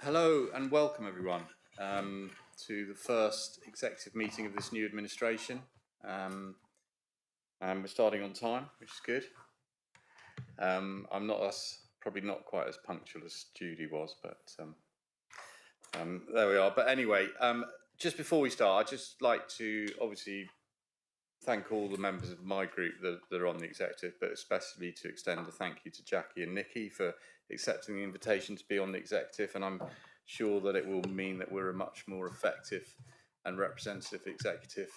Hello and welcome everyone to the first executive meeting of this new administration. And we're starting on time, which is good. I'm probably not quite as punctual as Judy was, but there we are. But anyway, just before we start, I'd just like to obviously thank all the members of my group that are on the executive, but especially to extend a thank you to Jackie and Nikki for accepting the invitation to be on the executive. And I'm sure that it will mean that we're a much more effective and representative executive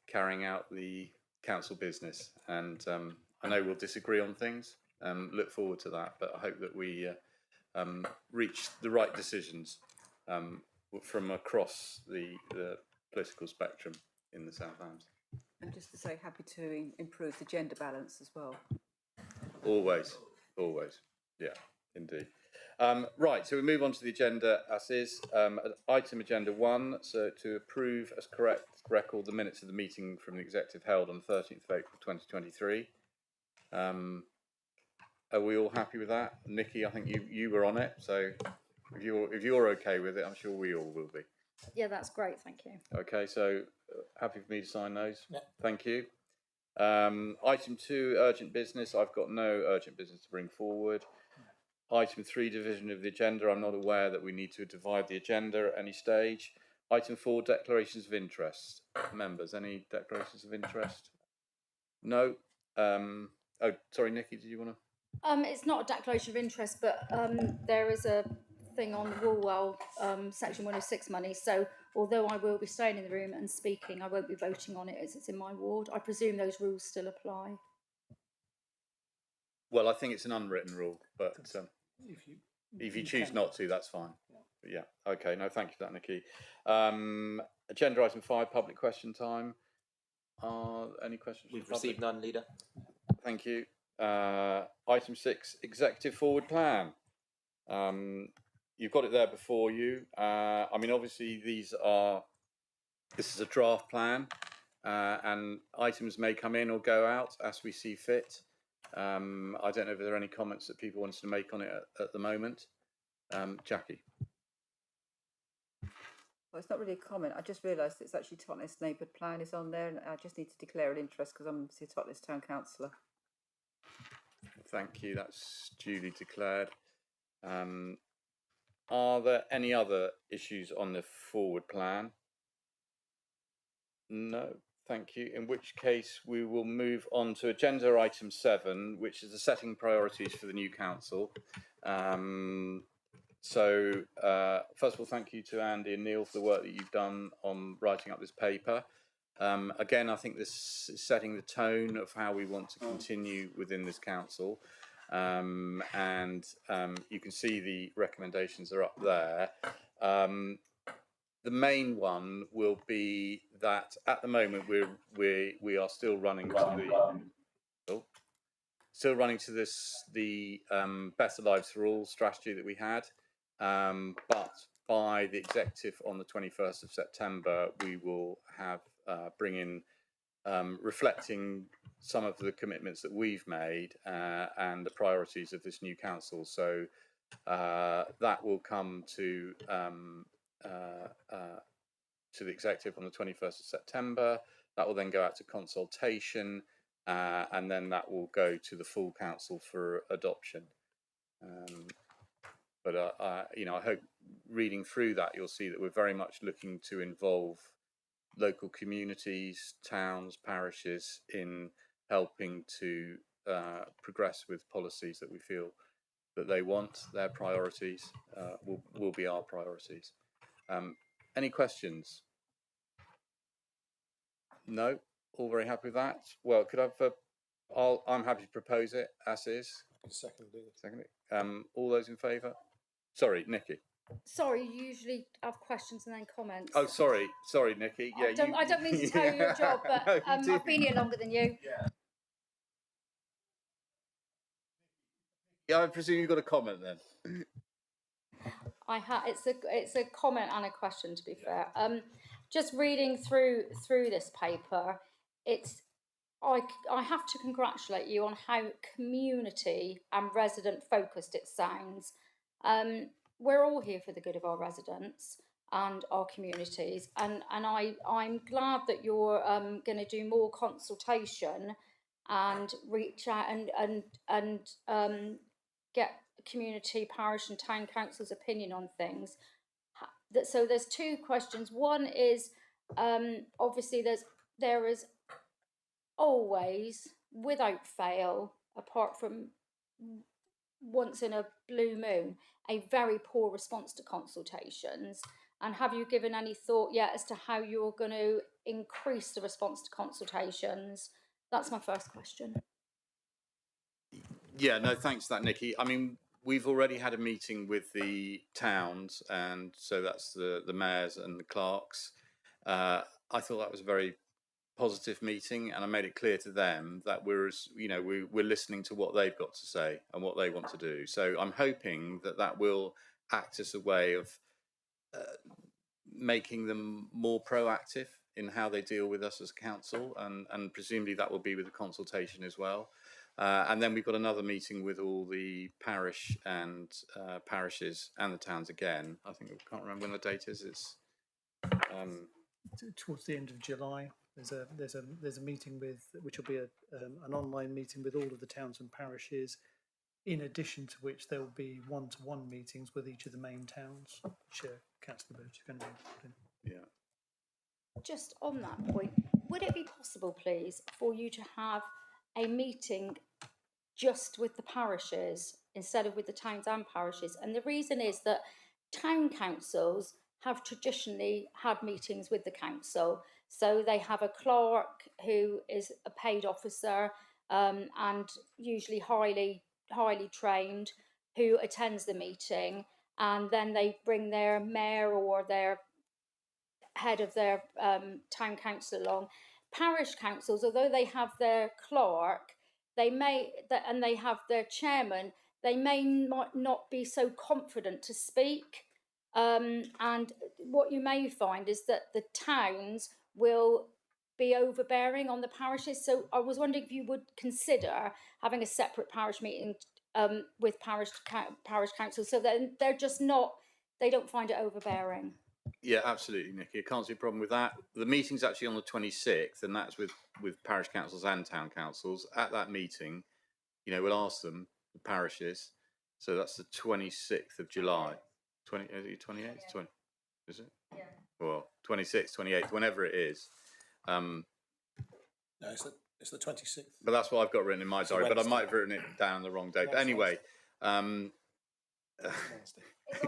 carrying out the council business. And I know we'll disagree on things. Look forward to that, but I hope that we reach the right decisions from across the political spectrum in the Southlands. And just to say, happy to improve the gender balance as well. Always, yeah, indeed. Right, so we move on to the agenda as is. Item agenda 1, so to approve as correct record the minutes of the meeting from the executive held on the 13th of April 2023. Are we all happy with that? Nikki, I think you were on it, so if you're okay with it, I'm sure we all will be. Yeah, that's great, thank you. Okay, so happy for me to sign those? Yeah. Thank you. Item 2, urgent business. I've got no urgent business to bring forward. Item 3, division of the agenda. I'm not aware that we need to divide the agenda at any stage. Item 4, declarations of interest. Members, any declarations of interest? No. Oh, sorry, Nikki, did you want to? It's not a declaration of interest, but there is a thing on the Woolwell Section 106 money. So although I will be staying in the room and speaking, I won't be voting on it as it's in my ward. I presume those rules still apply. Well, I think it's an unwritten rule, but if you choose not to, that's fine. Yeah. Okay. No, thank you for that, Nikki. Agenda item 5, public question time. Any questions? We've received none, Leader. Thank you. Item 6, executive forward plan. You've got it there before you. I mean, obviously, this is a draft plan, and items may come in or go out as we see fit. I don't know if there are any comments that people wanted to make on it at the moment. Jackie. Well, it's not really a comment. I just realised it's actually Totnes Neighbourhood Plan is on there, and I just need to declare an interest because I'm obviously a Totnes Town Councillor. Thank you. That's duly declared. Are there any other issues on the forward plan? No. Thank you. In which case, we will move on to agenda item 7, which is the setting priorities for the new council. So, first of all, thank you to Andy and Neil for the work that you've done on writing up this paper. Again, I think this is setting the tone of how we want to continue within this council. And you can see the recommendations are up there. The main one will be that at the moment we are still running to the Better Lives for All strategy that we had, but by the executive on the 21st of September we will have bring in reflecting some of the commitments that we've made and the priorities of this new council. So that will come to the executive on the 21st of September. That will then go out to consultation, and then that will go to the full council for adoption. But I hope reading through that you'll see that we're very much looking to involve local communities, towns, parishes in helping to progress with policies that we feel that they want. Their priorities will be our priorities. Any questions? No? All very happy with that? Well, could I have I'm happy to propose it as is. Second. All those in favour? Sorry, Nikki. Sorry, you usually have questions and then comments. Oh, sorry, Nikki. Yeah, I don't mean to tell you your job, but No, I've been here longer than you. Yeah, I presume you've got a comment then. It's a comment and a question, to be fair. Just reading through this paper, I have to congratulate you on how community and resident focused it sounds. we're all here for the good of our residents and our communities, and I'm glad that you're going to do more consultation and reach out and get community, parish, and town council's opinion on things. So there's two questions. One is obviously there is always, without fail, apart from once in a blue moon, a very poor response to consultations. And have you given any thought yet as to how you're going to increase the response to consultations? That's my first question. Yeah, no, thanks for that, Nikki. I mean, we've already had a meeting with the towns, and so that's the mayors and the clerks. I thought that was a very positive meeting, and I made it clear to them that we're listening to what they've got to say and what they want to do. So I'm hoping that will act as a way of making them more proactive in how they deal with us as a council, and presumably that will be with the consultation as well. And then we've got another meeting with all the parish and parishes and the towns again. I think I can't remember when the date is. It's towards the end of July. There's a meeting which will be an online meeting with all of the towns and parishes, in addition to which there will be one-to-one meetings with each of the main towns, which Councillor Birch is going to be involved in. Yeah. Just on that point, would it be possible, please, for you to have a meeting just with the parishes instead of with the towns and parishes? And the reason is that town councils have traditionally had meetings with the council. So they have a clerk who is a paid officer and usually highly trained, who attends the meeting, and then they bring their mayor or their head of their town council along. Parish councils, although they have their clerk, and they have their chairman, they may not be so confident to speak. And what you may find is that the towns will be overbearing on the parishes. So I was wondering if you would consider having a separate parish meeting with parish council, so that they don't find it overbearing. Yeah, absolutely, Nikki. I can't see a problem with that. The meeting's actually on the 26th, and that's with parish councils and town councils. At that meeting, we'll ask them, the parishes. So that's the 26th of July. 28th? Yeah. 20, is it? Yeah. Well, 26th, 28th, whenever it is. No, it's the 26th. But that's what I've got written in my diary, but I might have written it down the wrong date. But anyway, It's on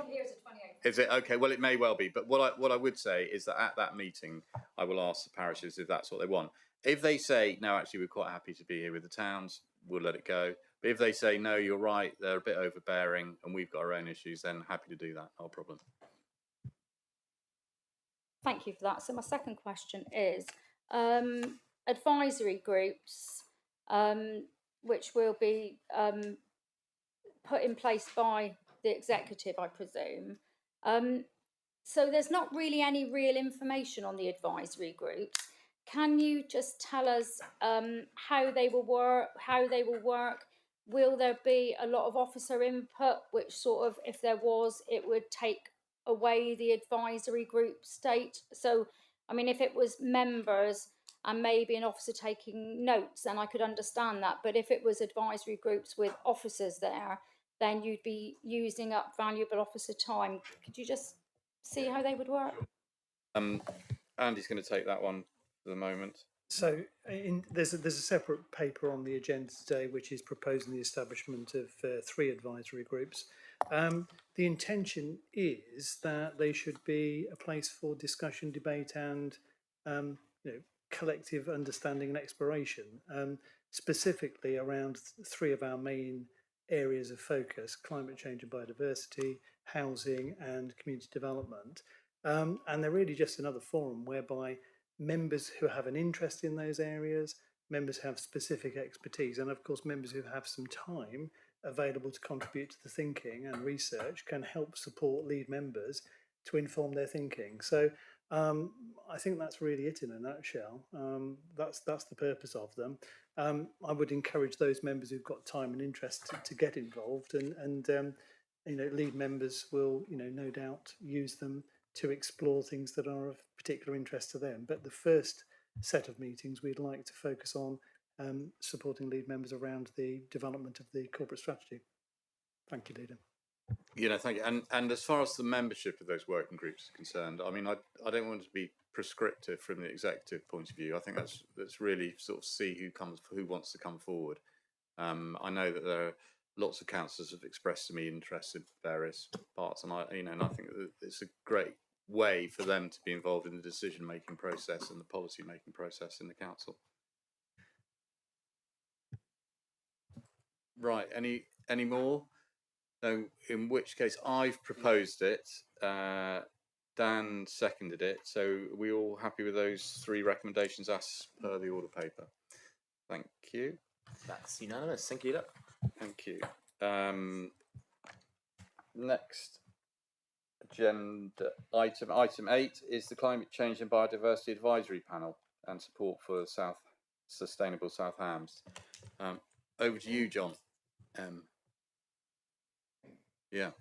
here as a 28th. Is it? Okay, well, it may well be. But what I would say is that at that meeting, I will ask the parishes if that's what they want. If they say, no, actually, we're quite happy to be here with the towns, we'll let it go. But if they say, no, you're right, they're a bit overbearing and we've got our own issues, then happy to do that, no problem. Thank you for that. So my second question is advisory groups, which will be put in place by the executive, I presume. So there's not really any real information on the advisory groups. Can you just tell us how they will work? Will there be a lot of officer input, which sort of, if there was, it would take away the advisory group state? So, I mean, if it was members and maybe an officer taking notes, then I could understand that. But if it was advisory groups with officers there, then you'd be using up valuable officer time. Could you just see how they would work? Andy's going to take that one for the moment. So there's a separate paper on the agenda today which is proposing the establishment of 3 advisory groups. The intention is that they should be a place for discussion, debate and collective understanding and exploration, specifically around 3 of our main areas of focus: climate change and biodiversity, housing and community development. And they're really just another forum whereby members who have an interest in those areas, members who have specific expertise, and of course members who have some time available to contribute to the thinking and research can help support lead members to inform their thinking. So I think that's really it in a nutshell. That's the purpose of them. I would encourage those members who've got time and interest to get involved and lead members will, no doubt use them to explore things that are of particular interest to them. But the first set of meetings, we'd like to focus on supporting lead members around the development of the corporate strategy. Thank you, Leader. Thank you. And as far as the membership of those working groups is concerned, I mean, I don't want to be prescriptive from the executive point of view. I think that's really sort of see who wants to come forward. I know that there are lots of councillors have expressed to me interest in various parts, and I think that it's a great way for them to be involved in the decision-making process and the policy-making process in the council. Right. Any more? No. In which case, I've proposed it. Dan seconded it. So are we all happy with those 3 recommendations as per the order paper? Thank you. That's unanimous. Thank you, Leader. Thank you. Next agenda item 8 is the Climate Change and Biodiversity Advisory Panel and support for Sustainable South Hams. Over to you, John. Yeah.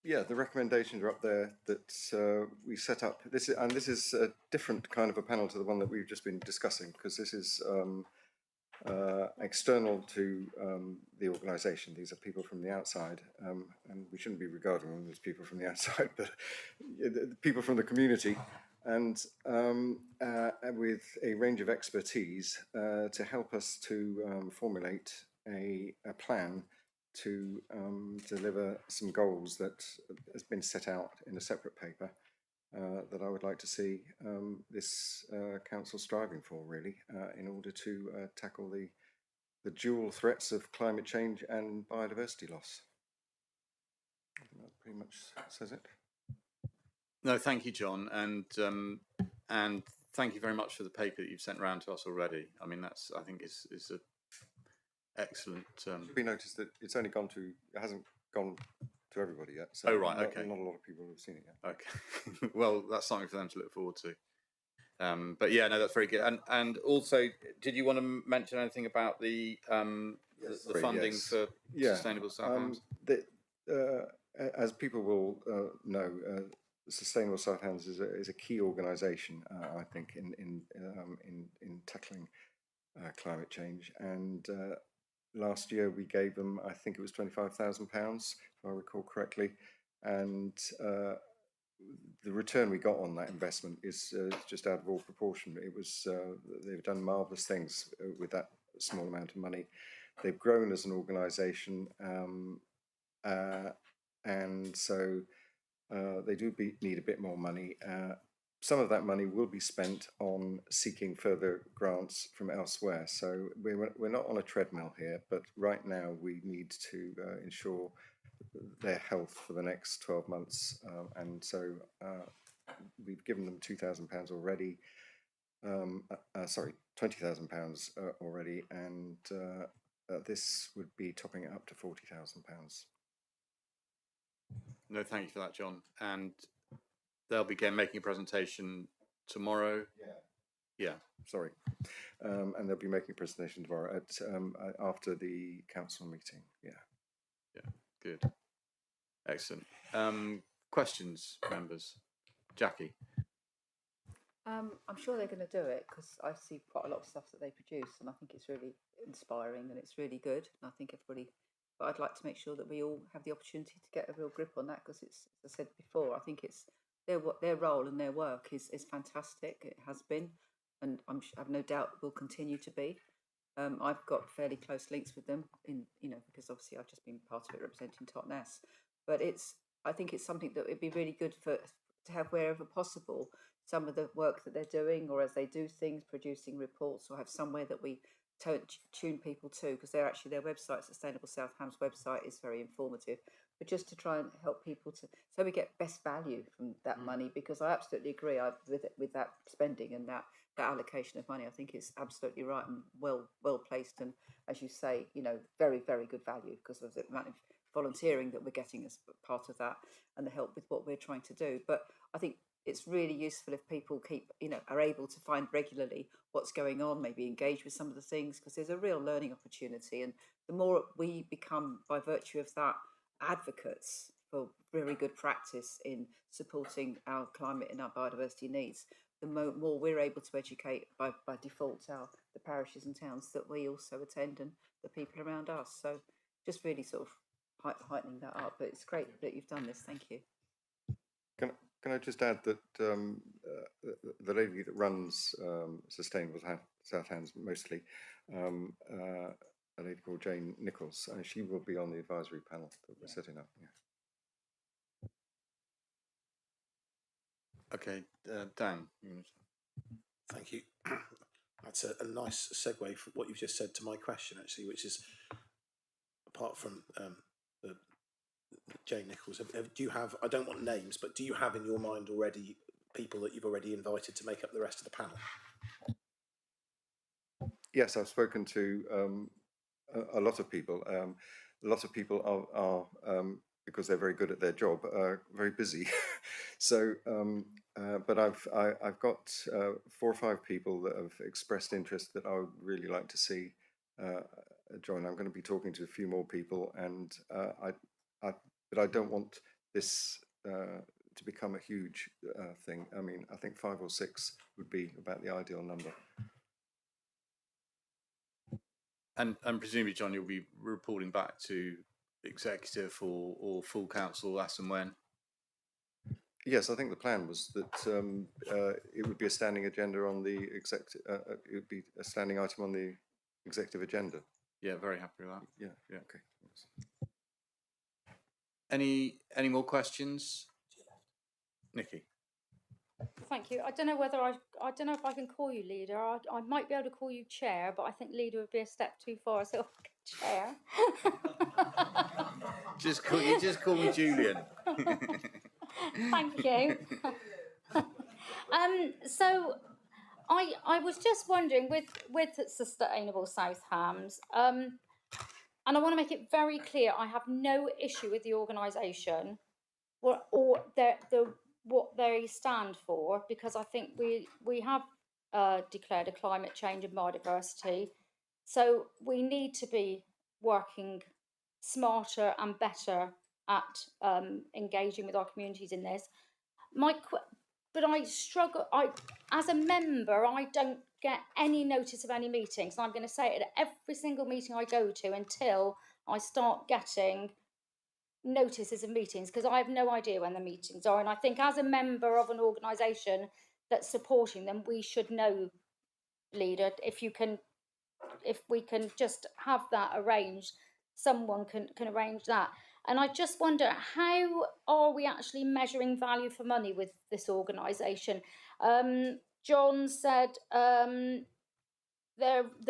Yeah, the recommendations are up there that we set up. This is a different kind of a panel to the one that we've just been discussing, because this is external to the organisation. These are people from the outside, and we shouldn't be regarding them as people from the outside, but people from the community, and with a range of expertise to help us to formulate a plan to deliver some goals that has been set out in a separate paper that I would like to see this council striving for, really, in order to tackle the dual threats of climate change and biodiversity loss. I think that pretty much says it. No, thank you, John, and thank you very much for the paper that you've sent around to us already. I mean, I think is a excellent. We noticed that it hasn't gone to everybody yet. So oh right, okay. Not a lot of people have seen it yet. Okay, well, that's something for them to look forward to. But yeah, no, that's very good. And also, did you want to mention anything about the funding for Sustainable South Hams? As people will know, Sustainable South Hams is a key organisation, I think, in tackling climate change. And last year we gave them, I think it was £25,000, if I recall correctly, and the return we got on that investment is just out of all proportion. It was they've done marvellous things with that small amount of money. They've grown as an organisation, and so they do need a bit more money. Some of that money will be spent on seeking further grants from elsewhere. So we're not on a treadmill here, but right now we need to ensure their health for the next 12 months. And so we've given them £2,000 already. Sorry, £20,000 already. And this would be topping it up to £40,000. No, thank you for that, John. And they'll be making a presentation tomorrow. Yeah. Sorry. And they'll be making a presentation tomorrow at after the council meeting. Yeah. Good. Excellent. Questions, members? Jackie? I'm sure they're going to do it, because I see quite a lot of stuff that they produce, and I think it's really inspiring and it's really good. And I think everybody, but I'd like to make sure that we all have the opportunity to get a real grip on that, because it's, as I said before, I think it's their role and their work is fantastic. It has been, and I have no doubt will continue to be. I've got fairly close links with them, because obviously I've just been part of it representing Totnes. But I think it's something that would be really good to have wherever possible, some of the work that they're doing, or as they do things, producing reports, or have somewhere that we tune people to, because their website, Sustainable South Hams website, is very informative. But just to try and help people so we get best value from that money, because I absolutely agree with that spending and that allocation of money. I think it's absolutely right and well placed, and as you say, very, very good value, because of the amount of volunteering that we're getting as part of that and the help with what we're trying to do. But I think it's really useful if people are able to find regularly what's going on, maybe engage with some of the things, because there's a real learning opportunity. And the more we become, by virtue of that, advocates for very good practice in supporting our climate and our biodiversity needs, the more we're able to educate by default the parishes and towns that we also attend and the people around us. So just really sort of heightening that up. But it's great that you've done this. Thank you. Can I just add that the lady that runs Sustainable South Hands mostly, a lady called Jane Nichols, she will be on the advisory panel that we're setting up. Yeah. Okay, Dan. Thank you. That's a nice segue from what you've just said to my question, actually, which is, apart from the Jane Nichols, do you have, I don't want names, but do you have in your mind already people that you've already invited to make up the rest of the panel? Yes, I've spoken to a lot of people. A lot of people are because they're very good at their job, very busy. So, but I've got 4 or 5 people that have expressed interest that I would really like to see join. I'm going to be talking to a few more people, and but I don't want this to become a huge thing. I mean, I think 5 or 6 would be about the ideal number. And presumably, John, you'll be reporting back to executive or full council as and when. Yes, I think the plan was that it would be a standing agenda on the it would be a standing item on the executive agenda. Yeah, very happy with that. Yeah. Okay. Any more questions, Nikki? Thank you. I don't know if I can call you leader. I might be able to call you chair, but I think leader would be a step too far. So chair. just call me Julian. Thank you. So I was just wondering with Sustainable South Hams, and I want to make it very clear, I have no issue with the organisation or what they stand for, because I think we have declared a climate change and biodiversity, so we need to be working smarter and better at engaging with our communities in this. But I struggle. As a member, I don't get any notice of any meetings. And I'm going to say it at every single meeting I go to until I start getting notices of meetings, because I have no idea when the meetings are. And I think as a member of an organisation that's supporting them, we should know, leader, if we can just have that arranged, someone can arrange that. And I just wonder, how are we actually measuring value for money with this organisation? John said the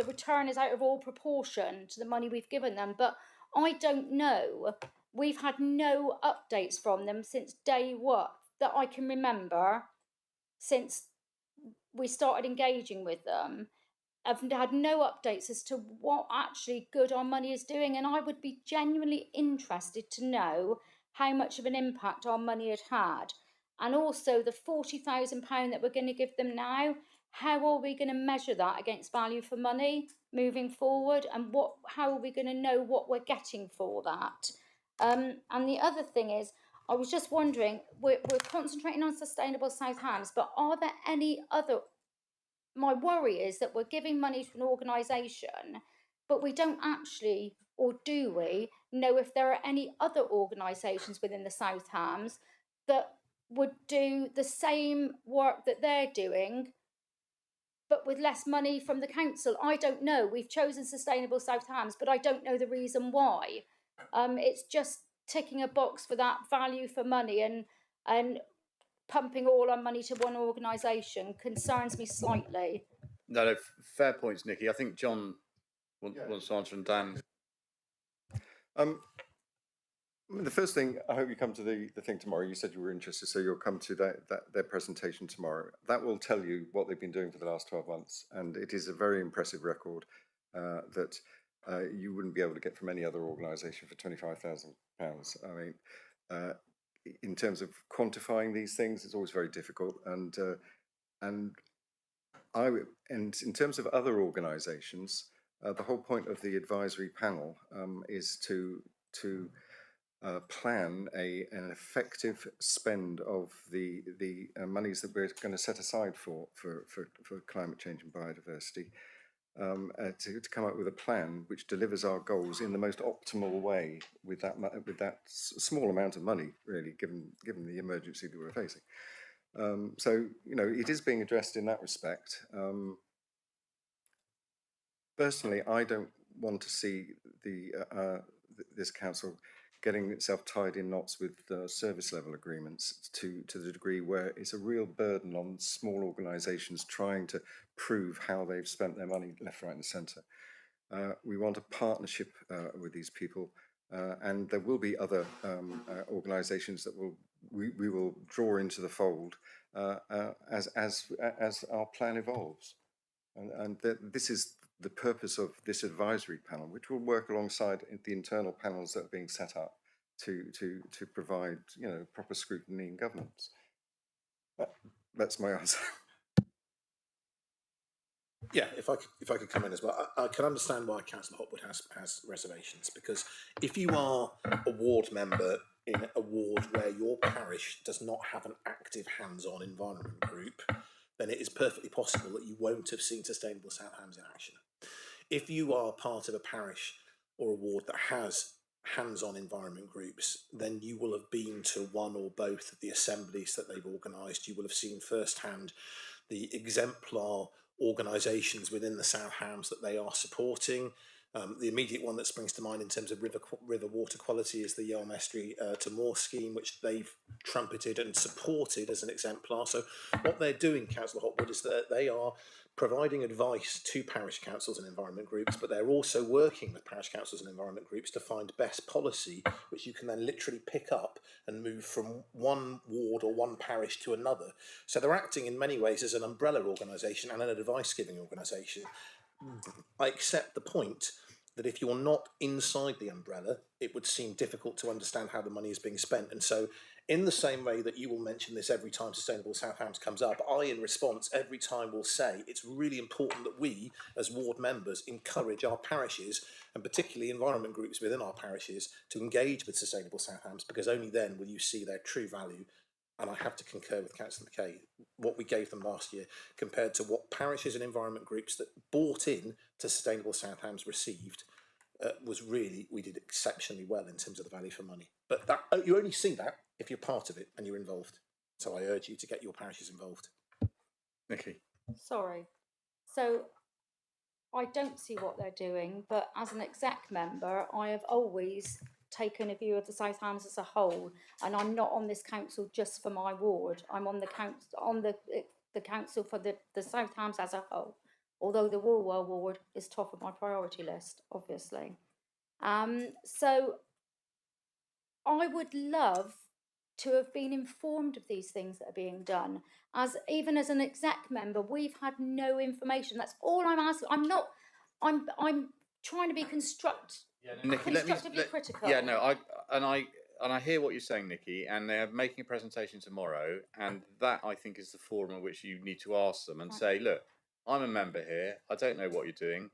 return is out of all proportion to the money we've given them, but I don't know. We've had no updates from them since day one that I can remember, since we started engaging with them. I've had no updates as to what actually good our money is doing, and I would be genuinely interested to know how much of an impact our money had had. And also the £40,000 that we're going to give them now, how are we going to measure that against value for money moving forward, and how are we going to know what we're getting for that? And the other thing is, I was just wondering, we're concentrating on Sustainable South Hams, but are there any other... My worry is that we're giving money to an organisation, but we don't actually, or do we, know if there are any other organisations within the South Hams that would do the same work that they're doing, but with less money from the council. I don't know. We've chosen Sustainable South Hams, but I don't know the reason why. It's just ticking a box for that value for money, and pumping all our money to one organisation concerns me slightly. No, fair points, Nikki. I think John wants to answer, and Dan. The first thing, I hope you come to the thing tomorrow. You said you were interested, so you'll come to their presentation tomorrow. That will tell you what they've been doing for the last 12 months, and it is a very impressive record that you wouldn't be able to get from any other organisation for £25,000. I mean, in terms of quantifying these things, it's always very difficult. And and in terms of other organisations, the whole point of the advisory panel is to plan an effective spend of the monies that we're going to set aside for climate change and biodiversity, to come up with a plan which delivers our goals in the most optimal way with that small amount of money, really, given the emergency that we're facing. So it is being addressed in that respect. Personally, I don't want to see this council getting itself tied in knots with service level agreements to the degree where it's a real burden on small organisations trying to prove how they've spent their money left, right and centre. We want a partnership with these people, and there will be other organisations that we will draw into the fold as our plan evolves. And this is the purpose of this advisory panel, which will work alongside the internal panels that are being set up to provide proper scrutiny and governance. That's my answer. Yeah, if I could come in as well, I can understand why Councillor Hopwood has reservations, because if you are a ward member in a ward where your parish does not have an active hands-on environment group, then it is perfectly possible that you won't have seen Sustainable South Hams in action. If you are part of a parish or a ward that has hands-on environment groups, then you will have been to one or both of the assemblies that they've organised. You will have seen firsthand the exemplar organisations within the South Hams that they are supporting. The immediate one that springs to mind in terms of river water quality is the Yelm Estuary to Moor scheme, which they've trumpeted and supported as an exemplar. So what they're doing, Councillor Hopwood, is that they are providing advice to parish councils and environment groups, but they're also working with parish councils and environment groups to find best policy, which you can then literally pick up and move from one ward or one parish to another. So they're acting in many ways as an umbrella organisation and an advice-giving organisation. I accept the point that if you're not inside the umbrella, it would seem difficult to understand how the money is being spent. And so in the same way that you will mention this every time Sustainable South Hams comes up, I, in response, every time will say it's really important that we, as ward members, encourage our parishes, and particularly environment groups within our parishes, to engage with Sustainable South Hams, because only then will you see their true value. And I have to concur with Councillor McKay, what we gave them last year compared to what parishes and environment groups that bought in to Sustainable South Hams received was really, we did exceptionally well in terms of the value for money. But that, you only see that if you're part of it and you're involved. So I urge you to get your parishes involved. Nikki. Sorry. So I don't see what they're doing, but as an exec member, I have always taken a view of the South Hams as a whole, and I'm not on this council just for my ward. I'm on the council for the South Hams as a whole, although the Woolwell ward is top of my priority list, obviously. So I would love to have been informed of these things that are being done. Even as an exec member, we've had no information. That's all I'm asking. I'm trying to be Nikki, constructively critical. Yeah, no, I hear what you're saying, Nikki, and they're making a presentation tomorrow, and that I think is the forum in which you need to ask them and say, look, I'm a member here. I don't know what you're doing.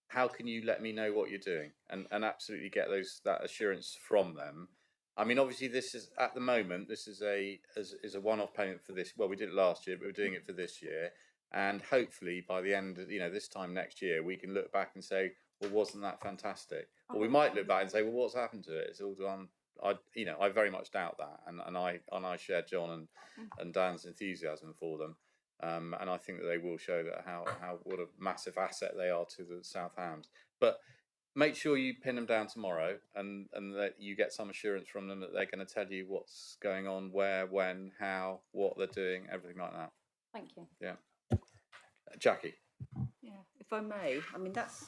How can you let me know what you're doing? And absolutely get that assurance from them. I mean, obviously, this is at the moment. This is a one-off payment for this. Well, we did it last year, but we're doing it for this year. And hopefully, by the end of this time next year, we can look back and say, well, wasn't that fantastic? Or we might look back and say, well, what's happened to it? It's all gone. I very much doubt that, and I share John and Dan's enthusiasm for them. And I think that they will show that what a massive asset they are to the South Hams. But make sure you pin them down tomorrow, and that you get some assurance from them that they're going to tell you what's going on, where, when, how, what they're doing, everything like that. Thank you. Yeah, Jackie. Yeah, if I may, I mean that's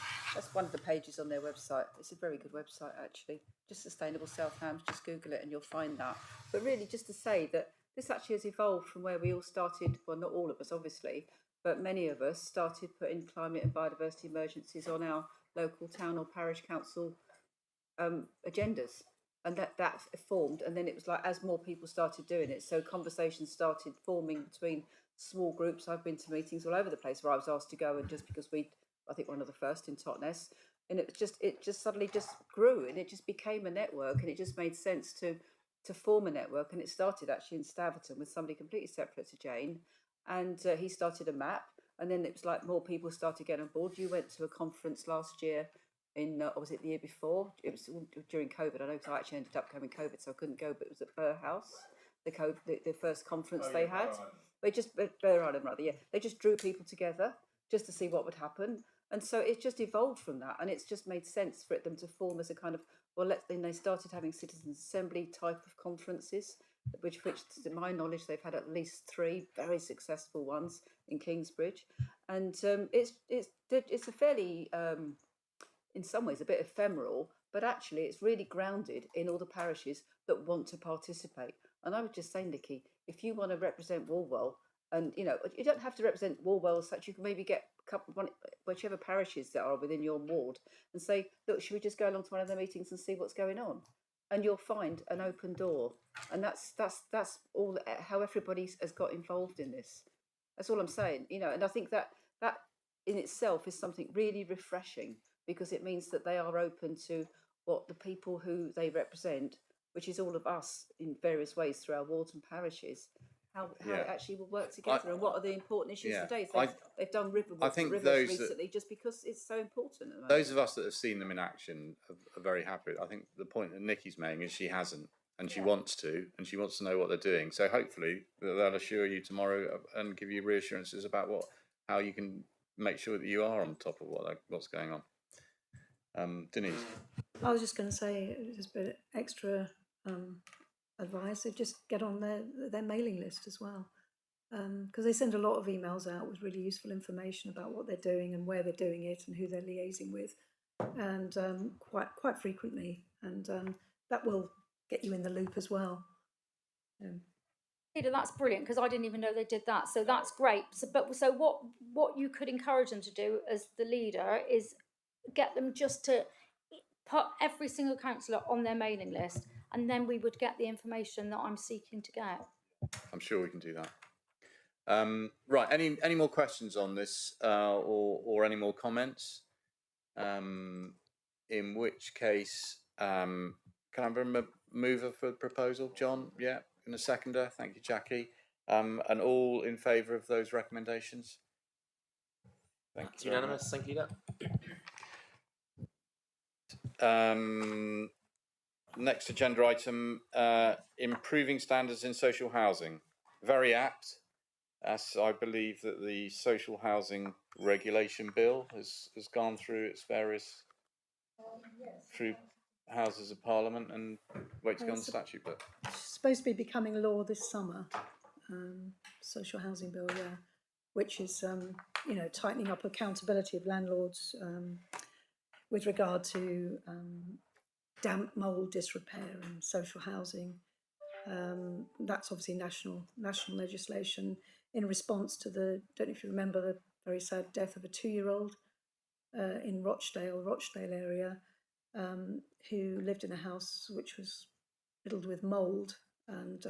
one of the pages on their website. It's a very good website actually. Just Sustainable South Hams. Just Google it and you'll find that. But really, just to say that this actually has evolved from where we all started. Well, not all of us, obviously, but many of us started putting climate and biodiversity emergencies on our local town or parish council agendas. and that formed, and then it was like as more people started doing it, so conversations started forming between small groups. I've been to meetings all over the place where I was asked to go, and just because I think one of the first in Totnes, and it just suddenly just grew, and it just became a network, and it just made sense to form a network, and it started actually in Staverton with somebody completely separate to Jane, and he started a map, and then it was like more people started getting on board. You went to a conference last year in, or was it the year before? It was during COVID. I know, because I actually ended up coming COVID, so I couldn't go, but it was at Burr House, the first conference they had. They just, Burr Island rather, yeah. They just drew people together just to see what would happen. And so it just evolved from that, and it's just made sense for them to form as a kind of, then they started having citizens' assembly type of conferences, which to my knowledge, they've had at least 3 very successful ones in Kingsbridge. And it's a fairly, in some ways, a bit ephemeral, but actually it's really grounded in all the parishes that want to participate. And I would just say, Nikki, if you want to represent Walwell, and you don't have to represent Walwell as such, you can maybe get whichever parishes that are within your ward and say, look, should we just go along to one of the meetings and see what's going on? And you'll find an open door. And that's all, how everybody has got involved in this. That's all I'm saying, and I think that in itself is something really refreshing, because it means that they are open to what the people who they represent, which is all of us in various ways through our wards and parishes, how it actually will work together, and what are the important issues today. So they've done Riverwalk recently just because it's so important. Those of us that have seen them in action are very happy. I think the point that Nikki's making is she hasn't, and she wants to, and she wants to know what they're doing. So hopefully they'll assure you tomorrow and give you reassurances about how you can make sure that you are on top of what's going on. Denise. I was just going to say, just a bit extra advice, so just get on their mailing list as well, because they send a lot of emails out with really useful information about what they're doing and where they're doing it and who they're liaising with, and quite frequently, and that will get you in the loop as well. Peter, that's brilliant, because I didn't even know they did that, so that's great. So what you could encourage them to do as the leader is get them just to put every single councillor on their mailing list, and then we would get the information that I'm seeking to get. I'm sure we can do that. Right, any more questions on this, or any more comments? In which case, can I have a mover for the proposal? John, yeah, and a seconder. Thank you, Jackie. And all in favour of those recommendations? That's unanimous. Thank you. Next agenda item, improving standards in social housing. Very apt, as I believe that the social housing regulation bill has gone through its various through houses of parliament and waits to go on the statute book. It's supposed to be becoming law this summer. Social housing bill, yeah, which is tightening up accountability of landlords with regard to damp, mould, disrepair and social housing. That's obviously national legislation in response to don't know if you remember the very sad death of a 2-year-old in Rochdale area, who lived in a house which was riddled with mould, and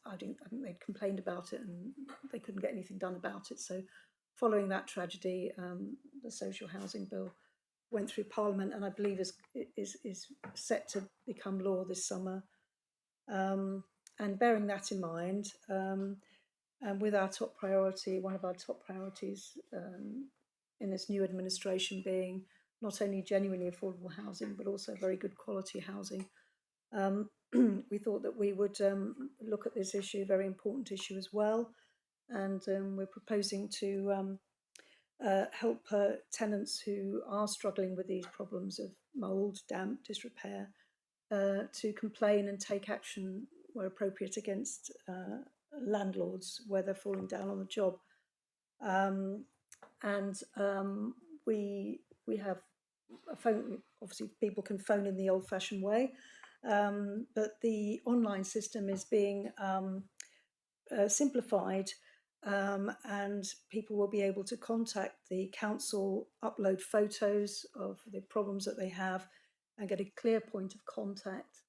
I think they'd complained about it and they couldn't get anything done about it. So following that tragedy, the social housing bill went through Parliament, and I believe is set to become law this summer. And bearing that in mind, and with our top priority, one of our top priorities in this new administration being not only genuinely affordable housing, but also very good quality housing, we thought that we would look at this issue, a very important issue as well. And we're proposing to help tenants who are struggling with these problems of mould, damp, disrepair, to complain and take action where appropriate against landlords where they're falling down on the job. We have a phone. Obviously, people can phone in the old-fashioned way, but the online system is being simplified. And people will be able to contact the council, upload photos of the problems that they have, and get a clear point of contact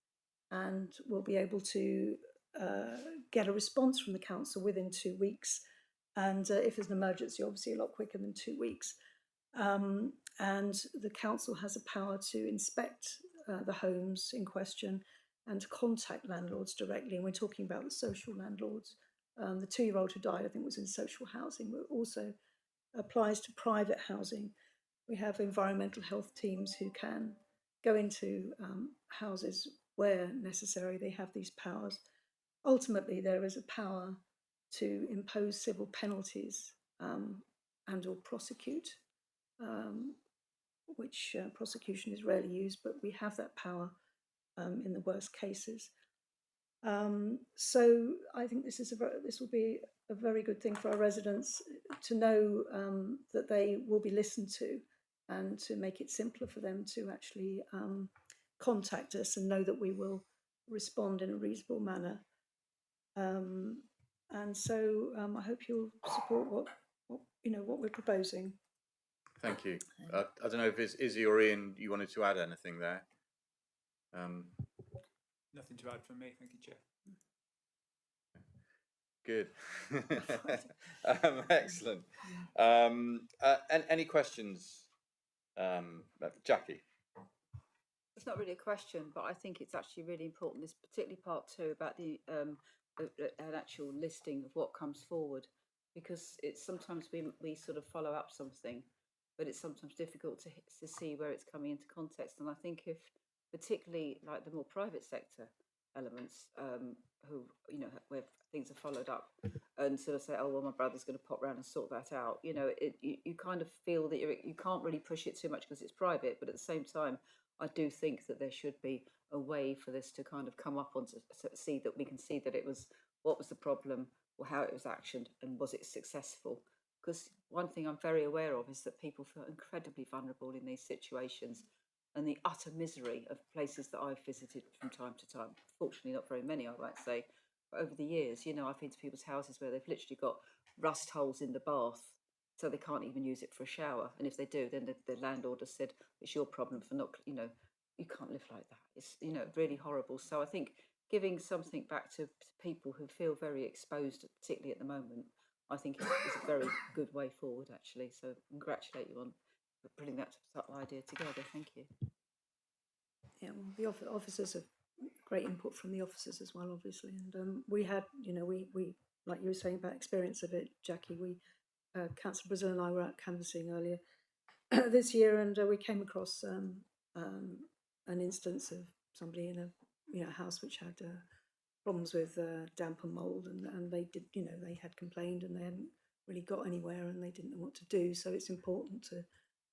and we'll be able to get a response from the council within 2 weeks. And if there's an emergency, obviously a lot quicker than 2 weeks. And the council has a power to inspect the homes in question and to contact landlords directly. And we're talking about the social landlords. The 2-year-old who died, I think, was in social housing, but also applies to private housing. We have environmental health teams who can go into houses where necessary. They have these powers. Ultimately, there is a power to impose civil penalties and or prosecute, which prosecution is rarely used, but we have that power in the worst cases. So I think this will be a very good thing for our residents to know that they will be listened to, and to make it simpler for them to actually contact us and know that we will respond in a reasonable manner. And so I hope you'll support what we're proposing. Thank you. I don't know if it's Izzy or Ian, you wanted to add anything there? Nothing to add from me, thank you, Chair. Good. Excellent. Any questions? Jackie? It's not really a question, but I think it's actually really important, this particularly part 2 about the an actual listing of what comes forward, because it's sometimes we sort of follow up something, but it's sometimes difficult to see where it's coming into context. And I think if particularly like the more private sector elements, who, you know, where things are followed up and sort of say, oh, well, my brother's going to pop round and sort that out, you know, you kind of feel that you can't really push it too much because it's private, but at the same time, I do think that there should be a way for this to kind of come up on to see that we can see that it was, what was the problem, or how it was actioned, and was it successful? Because one thing I'm very aware of is that people feel incredibly vulnerable in these situations, and the utter misery of places that I've visited from time to time. Fortunately, not very many, I might say, but over the years, you know, I've been to people's houses where they've literally got rust holes in the bath, so they can't even use it for a shower. And if they do, then the landlord has said, it's your problem for not, you know, you can't live like that. It's, you know, really horrible. So I think giving something back to people who feel very exposed, particularly at the moment, I think is a very good way forward, actually. So congratulate you on putting that idea together. Thank you. Yeah, well, the officers have great input from the officers as well, obviously. And we had, you know, we like you were saying about experience of it, Jackie, Councillor Brazil and I were out canvassing earlier this year, and we came across an instance of somebody in a house which had problems with damp and mould, and they did, you know, they had complained and they hadn't really got anywhere and they didn't know what to do. So it's important to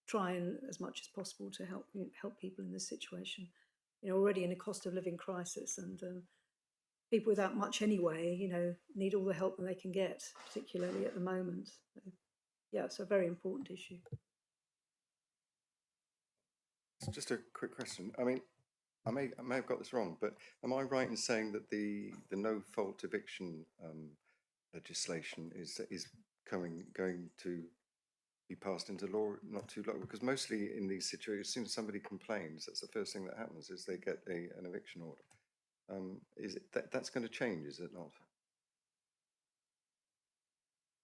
try and, as much as possible, to help people in this situation. You know, already in a cost of living crisis, and people without much anyway, you know, need all the help that they can get, particularly at the moment. So, yeah, it's a very important issue. It's just a quick question. I mean, I may have got this wrong, but am I right in saying that the no fault eviction legislation is going to be passed into law not too long? Because mostly in these situations, as soon as somebody complains, that's the first thing that happens, is they get an eviction order. Is it that's going to change? Is it not?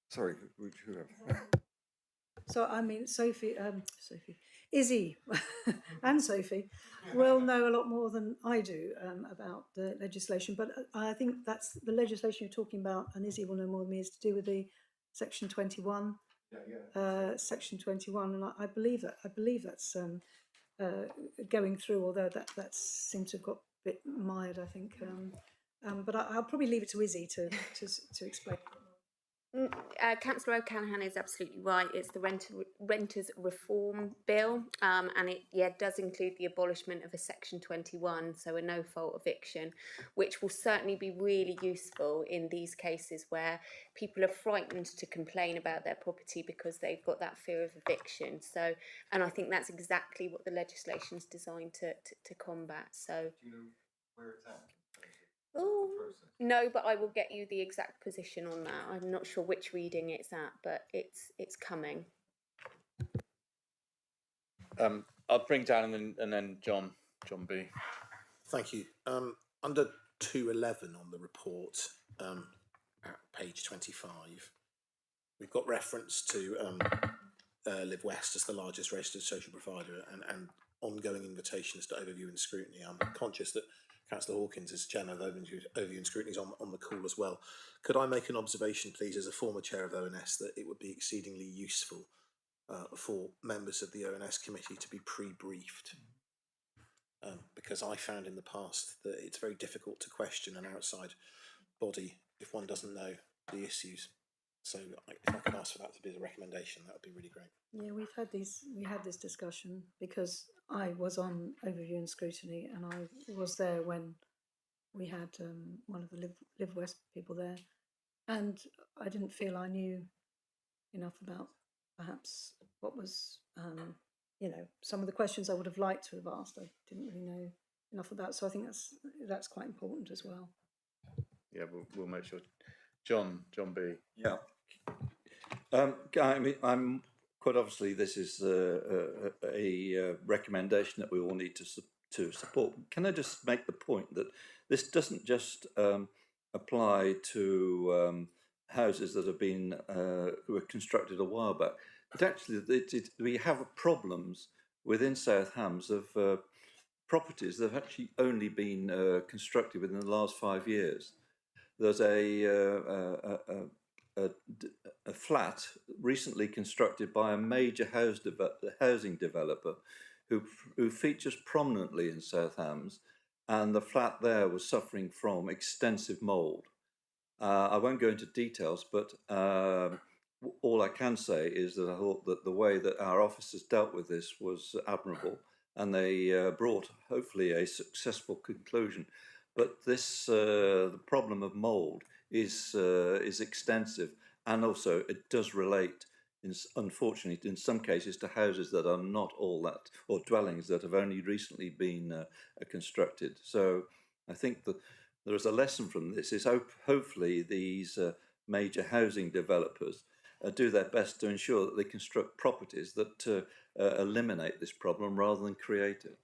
Sorry, whoever. So I mean, Izzy and Sophie will know a lot more than I do about the legislation, but I think that's the legislation you're talking about, and Izzy will know more than me, is to do with the Section 21. Section 21, and I believe that's going through, although that seems to have got a bit mired, I think. But I'll probably leave it to Izzy to explain. Councillor O'Callaghan is absolutely right. It's the Renters Reform Bill, and it does include the abolishment of a Section 21, so a no-fault eviction, which will certainly be really useful in these cases where people are frightened to complain about their property because they've got that fear of eviction. So, and I think that's exactly what the legislation is designed to combat. So, do you know where it's at? Oh, no, but I will get you the exact position on that. I'm not sure which reading it's at, but it's coming. I'll bring down and then John B. Thank you. under 211 on the report, at page 25, we've got reference to Live West as the largest registered social provider and ongoing invitations to overview and scrutiny. I'm conscious that Councillor Hawkins is chairman of overview and scrutiny on the call as well. Could I make an observation, please, as a former chair of ONS, that it would be exceedingly useful for members of the ONS committee to be pre-briefed? Because I found in the past that it's very difficult to question an outside body if one doesn't know the issues. So if I could ask for that to be the recommendation, that would be really great. Yeah, we had this discussion because I was on overview and scrutiny, and I was there when we had one of the Live West people there, and I didn't feel I knew enough about perhaps what was, some of the questions I would have liked to have asked. I didn't really know enough about, so I think that's quite important as well. Yeah, we'll make sure. John B. Yeah. I mean, I'm quite obviously this is a recommendation that we all need to support. Can I just make the point that this doesn't just apply to houses that have been were constructed a while back, but actually we have problems within South Hams of properties that have actually only been constructed within the last 5 years. There's a flat recently constructed by a major housing developer who features prominently in South Hams, and the flat there was suffering from extensive mould. I won't go into details, but all I can say is that I thought that the way that our officers dealt with this was admirable, and they brought hopefully a successful conclusion. But this the problem of mould is extensive, and also it does relate, unfortunately, in some cases, to houses that are not all that, or dwellings that have only recently been constructed. So I think that there is a lesson from this. Is hopefully these major housing developers do their best to ensure that they construct properties that eliminate this problem rather than create it.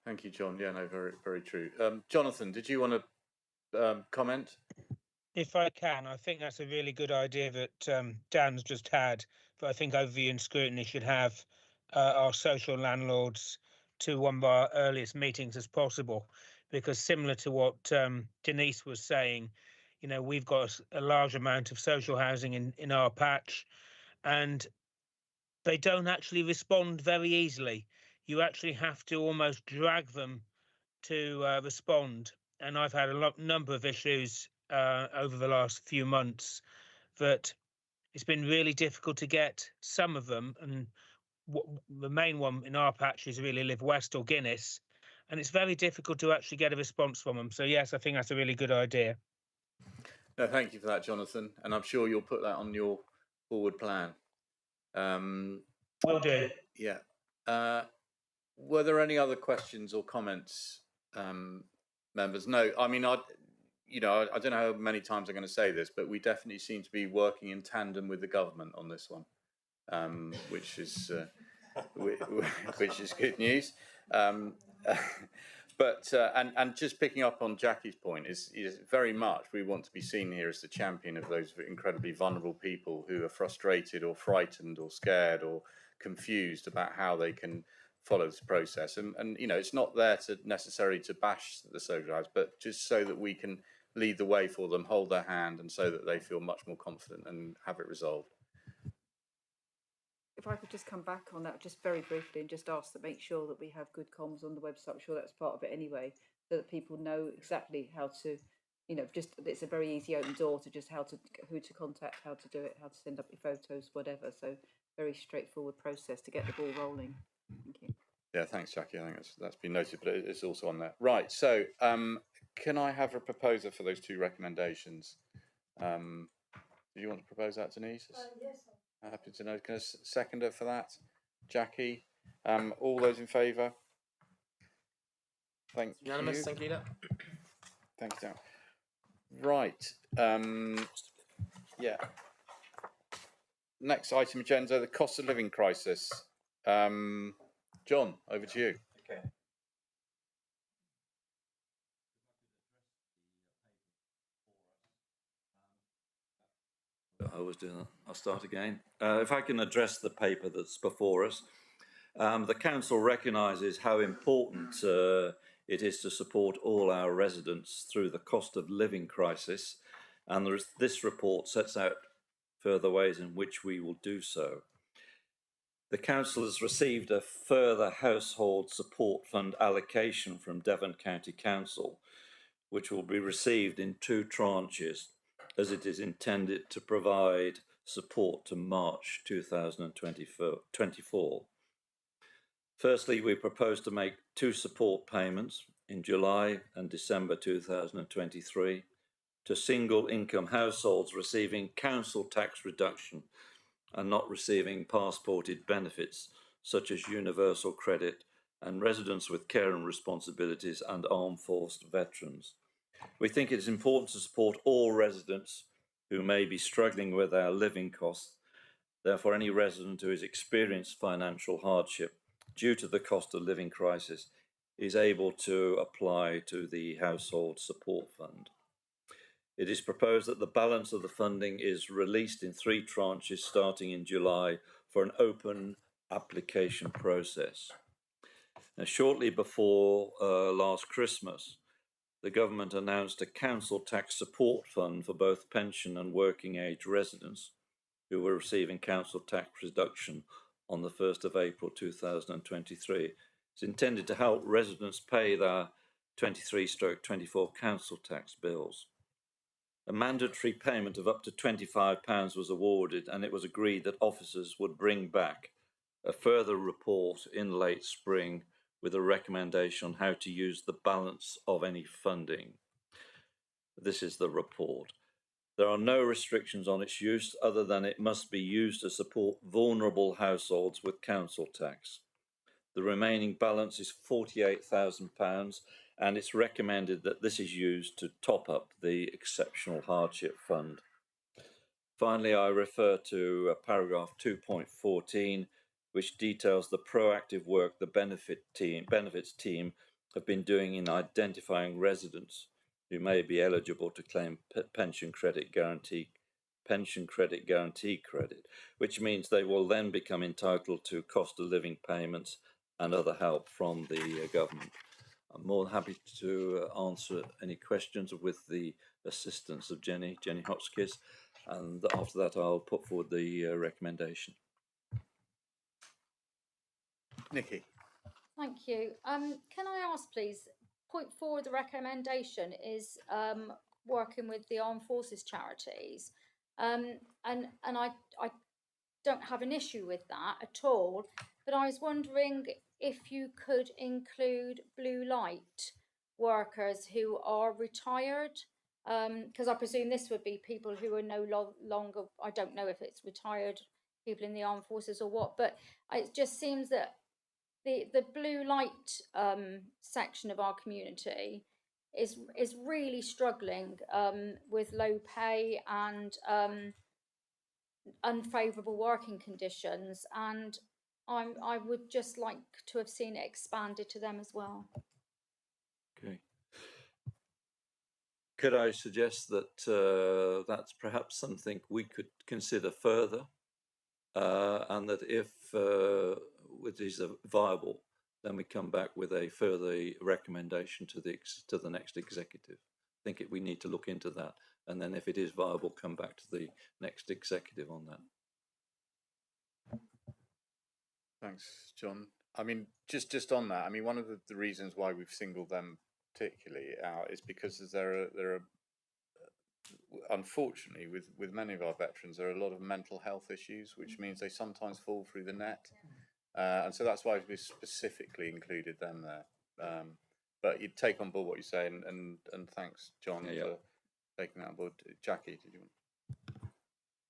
Thank you, John. Yeah, no, very, very true. Jonathan, did you want to comment? If I can, I think that's a really good idea that Dan's just had, but I think overview and scrutiny should have our social landlords to one of our earliest meetings as possible, because similar to what Denise was saying, we've got a large amount of social housing in our patch, and they don't actually respond very easily. You actually have to almost drag them to respond. And I've had a number of issues over the last few months that it's been really difficult to get some of them. And the main one in our patch is really Live West or Guinness. And it's very difficult to actually get a response from them. So, yes, I think that's a really good idea. No, thank you for that, Jonathan. And I'm sure you'll put that on your forward plan. Will do. Yeah. Were there any other questions or comments, members? No, I mean, I don't know how many times I'm going to say this, but we definitely seem to be working in tandem with the government on this one, which is good news. But just picking up on Jackie's point is very much we want to be seen here as the champion of those incredibly vulnerable people who are frustrated or frightened or scared or confused about how they can follow this process. And it's not there to necessarily to bash the social house, but just so that we can lead the way for them, hold their hand, and so that they feel much more confident and have it resolved. If I could just come back on that just very briefly and just ask to make sure that we have good comms on the website. I'm sure that's part of it anyway, so that people know exactly how to, just it's a very easy open door to just who to contact, how to do it, how to send up your photos, whatever. So very straightforward process to get the ball rolling. Thank you. Yeah, thanks, Jackie. I think that's been noted, but it's also on there. Right. So, can I have a proposer for those two recommendations? Do you want to propose that, Denise? Yes. Happy to know. Can I second her for that, Jackie? All those in favour? Thank you. Unanimous. Thank you, leader. Thanks, Dan. Right. Yeah. Next item agenda: the cost of living crisis. John, over to you. Okay. always do that. I'll start again. If I can address the paper that's before us, the council recognises how important it is to support all our residents through the cost of living crisis, and this report sets out further ways in which we will do so. The council has received a further household support fund allocation from Devon County Council, which will be received in 2 tranches, as it is intended to provide support to March 2024. Firstly, we propose to make 2 support payments in July and December 2023 to single income households receiving council tax reduction and not receiving passported benefits such as universal credit, and residents with care and responsibilities and armed forces veterans. We think it is important to support all residents who may be struggling with our living costs. Therefore, any resident who has experienced financial hardship due to the cost of living crisis is able to apply to the Household Support Fund. It is proposed that the balance of the funding is released in 3 tranches starting in July for an open application process. Now, shortly before last Christmas, the government announced a council tax support fund for both pension and working age residents who were receiving council tax reduction on the 1st of April 2023. It's intended to help residents pay their 23/24 council tax bills. A mandatory payment of up to £25 was awarded, and it was agreed that officers would bring back a further report in late spring with a recommendation on how to use the balance of any funding. This is the report. There are no restrictions on its use other than it must be used to support vulnerable households with council tax. The remaining balance is £48,000, and it's recommended that this is used to top up the Exceptional Hardship Fund. Finally, I refer to paragraph 2.14, which details the proactive work the benefits team have been doing in identifying residents who may be eligible to claim pension credit guarantee credit, which means they will then become entitled to cost of living payments and other help from the government. I'm more than happy to answer any questions with the assistance of Jenny Hotchkiss, and after that I'll put forward the recommendation. Nikki. Thank you. Can I ask, please, point 4 of the recommendation is working with the armed forces charities, and I don't have an issue with that at all, but I was wondering if you could include blue light workers who are retired, because I presume this would be people who are no longer, I don't know if it's retired people in the armed forces or what, but it just seems that the blue light section of our community is really struggling with low pay and unfavourable working conditions, and I would just like to have seen it expanded to them as well. Okay. Could I suggest that that's perhaps something we could consider further, and that if it is viable, then we come back with a further recommendation to the next executive. I think we need to look into that, and then if it is viable, come back to the next executive on that. Thanks, John. I mean, just on that, I mean, one of the reasons why we've singled them particularly out is because there are unfortunately, with many of our veterans, there are a lot of mental health issues, which means they sometimes fall through the net, and so that's why we specifically included them there. But you take on board what you say, and thanks, John, for taking that on board. Jackie, did you want?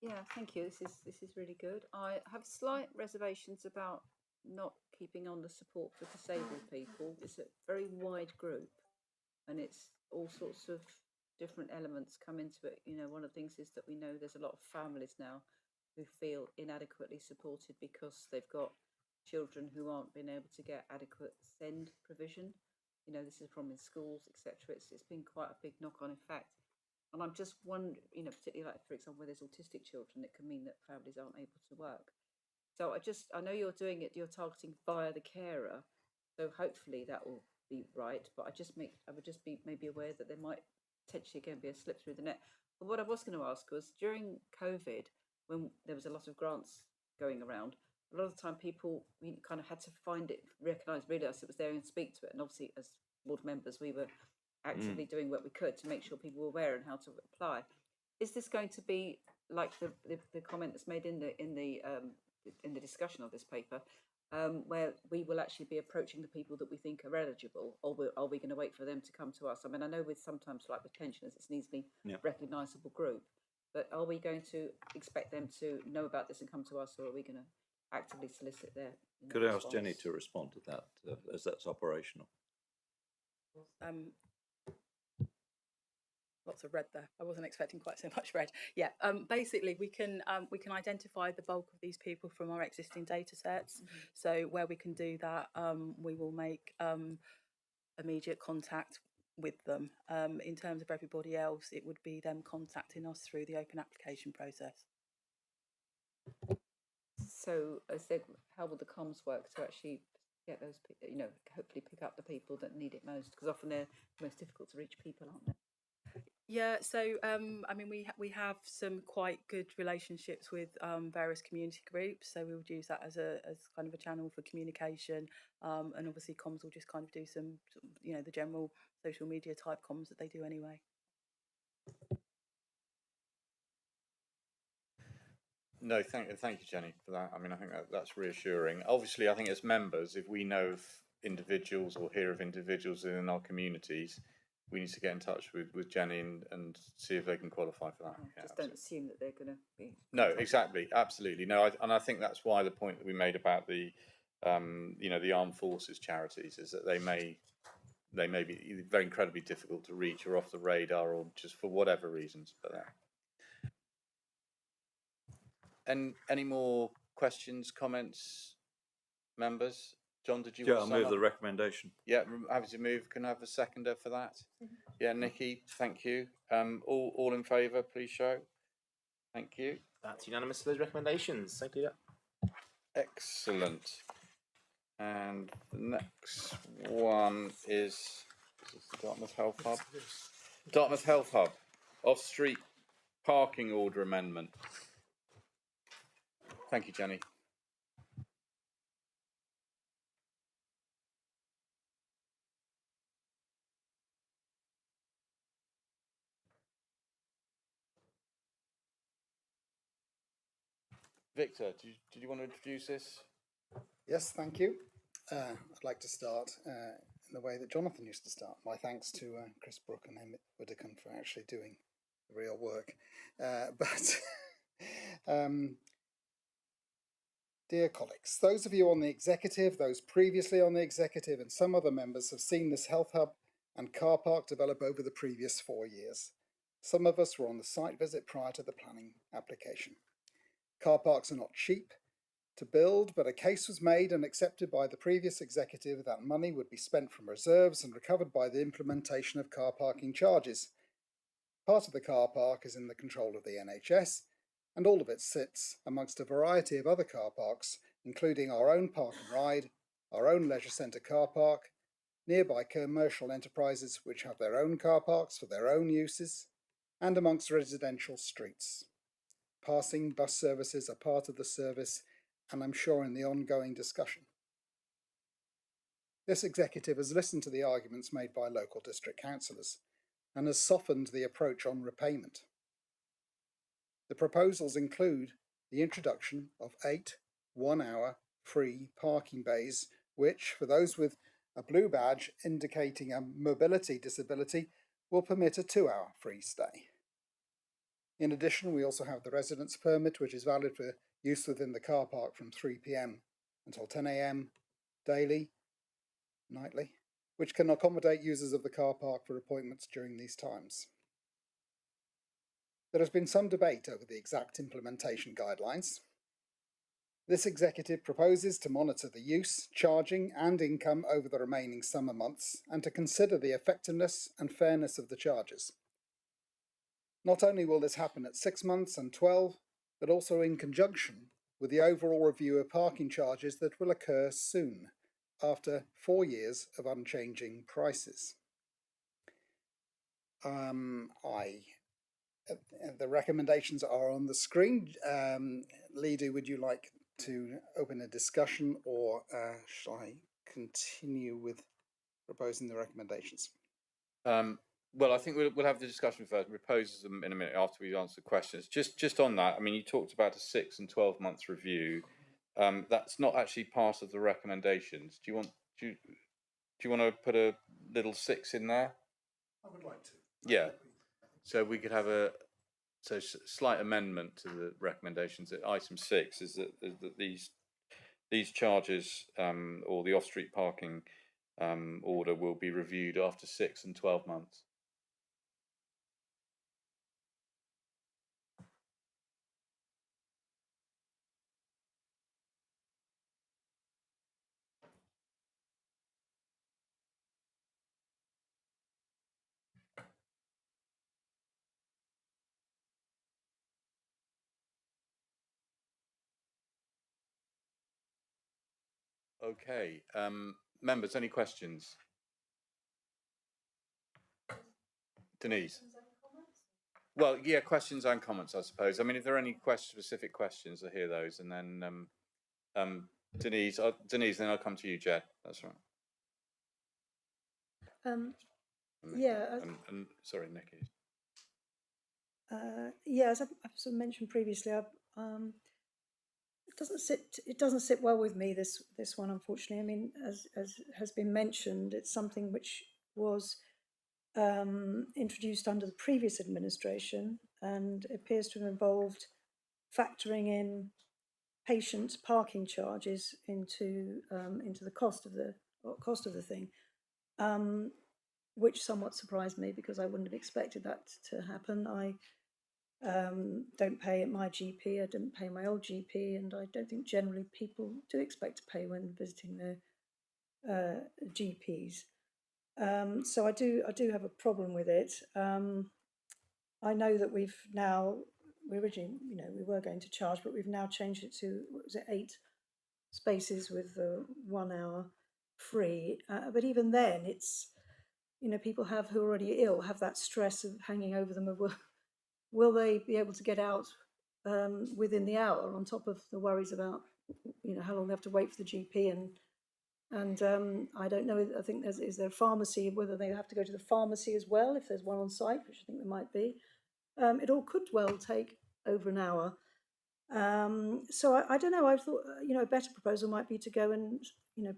Yeah, thank you. This is really good. I have slight reservations about not keeping on the support for disabled people. It's a very wide group, and it's all sorts of different elements come into it. You know, one of the things is that we know there's a lot of families now who feel inadequately supported because they've got children who aren't being able to get adequate SEND provision. You know, this is from in schools, etc. It's been quite a big knock-on effect. And I'm just wondering, you know, particularly like, for example, where there's autistic children, it can mean that families aren't able to work. So I know you're doing it, you're targeting via the carer. So hopefully that will be right. But I would just be maybe aware that there might potentially again be a slip through the net. But what I was going to ask was during COVID, when there was a lot of grants going around, a lot of the time we kind of had to find it, realise it was there and speak to it. And obviously as board members, we were actively doing what we could to make sure people were aware and how to apply. Is this going to be like the comment that's made in the discussion of this paper, where we will actually be approaching the people that we think are eligible, or are we going to wait for them to come to us? I mean, I know with sometimes like with pensioners, it's an easily recognisable group, but are we going to expect them to know about this and come to us, or are we going to actively solicit their? Could I ask Jenny to respond to that, as that's operational? Lots of red there. I wasn't expecting quite so much red. Yeah. Basically, we can identify the bulk of these people from our existing data sets. So where we can do that, we will make immediate contact with them. In terms of everybody else, it would be them contacting us through the open application process. So, how will the comms work to actually get those, you know, hopefully pick up the people that need it most? Because often they're the most difficult to reach people, aren't they? Yeah, so I mean, we have some quite good relationships with various community groups, so we would use that as kind of a channel for communication, and obviously comms will just kind of do some, you know, the general social media type comms that they do anyway. No, thank you, Jenny, for that. I mean, I think that's reassuring. Obviously, I think as members, if we know of individuals or hear of individuals in our communities, we need to get in touch with Jenny and see if they can qualify for that. Yeah, just don't assume that they're going to be. No, exactly, absolutely. No, and I think that's why the point that we made about the, you know, the armed forces charities is that they may be very incredibly difficult to reach or off the radar or just for whatever reasons. But and any more questions, comments, members? John, did you? Yeah, I'll move the recommendation. Yeah, happy to move. Can I have a seconder for that? Yeah, Nikki, thank you. All in favour, please show. Thank you. That's unanimous for those recommendations. Thank you. Excellent. And the next one is the Dartmouth Health Hub. Dartmouth Health Hub, off-street parking order amendment. Thank you, Jenny. Victor, did you want to introduce this? Yes, thank you. I'd like to start in the way that Jonathan used to start. My thanks to Chris Brooke and Emmett Widdicombe for actually doing the real work. Dear colleagues, those of you on the executive, those previously on the executive, and some other members have seen this health hub and car park develop over the previous 4 years. Some of us were on the site visit prior to the planning application. Car parks are not cheap to build, but a case was made and accepted by the previous executive that money would be spent from reserves and recovered by the implementation of car parking charges. Part of the car park is in the control of the NHS, and all of it sits amongst a variety of other car parks, including our own park and ride, our own leisure centre car park, nearby commercial enterprises which have their own car parks for their own uses, and amongst residential streets. Passing bus services are part of the service, and I'm sure in the ongoing discussion. This executive has listened to the arguments made by local district councillors and has softened the approach on repayment. The proposals include the introduction of 8 one-hour free parking bays, which, for those with a blue badge indicating a mobility disability, will permit a 2-hour free stay. In addition, we also have the residence permit, which is valid for use within the car park from 3 p.m. until 10 a.m. daily, nightly, which can accommodate users of the car park for appointments during these times. There has been some debate over the exact implementation guidelines. This executive proposes to monitor the use, charging and income over the remaining summer months and to consider the effectiveness and fairness of the charges. Not only will this happen at 6 months and 12, but also in conjunction with the overall review of parking charges that will occur soon, after 4 years of unchanging prices. The recommendations are on the screen. Lidu, would you like to open a discussion, or shall I continue with proposing the recommendations? Well, I think we'll have the discussion first. We'll propose them in a minute after we answer questions. Just on that, I mean, you talked about a 6 and 12 months review. That's not actually part of the recommendations. Do you want to put a little 6 in there? I would like to. Yeah. So we could have a slight amendment to the recommendations. At item 6 is that these charges or the off-street parking order will be reviewed after 6 and 12 months. Okay, members, any questions? Denise? Well, yeah, questions and comments, I suppose. I mean, if there are any specific questions, I hear those, and then Denise, then I'll come to you, Jed. That's right. Yeah. And sorry, Nikki. Yeah, as I've sort of mentioned previously, it doesn't sit well with me, this one, unfortunately. I mean, as has been mentioned, it's something which was introduced under the previous administration and appears to have involved factoring in patient parking charges into the cost of the thing, which somewhat surprised me because I wouldn't have expected that to happen. I don't pay at my GP, I didn't pay my old GP, and I don't think generally people do expect to pay when visiting their GPs. So I do have a problem with it. I know that we originally, we were going to charge, but we've now changed it to, what was it, 8 spaces with 1 hour free. But even then, it's, people who are already ill have that stress of hanging over them. Will they be able to get out within the hour, on top of the worries about, how long they have to wait for the GP and I don't know. I think is there a pharmacy, whether they have to go to the pharmacy as well if there's one on site, which I think there might be. It all could well take over an hour. So I don't know. I thought a better proposal might be to go and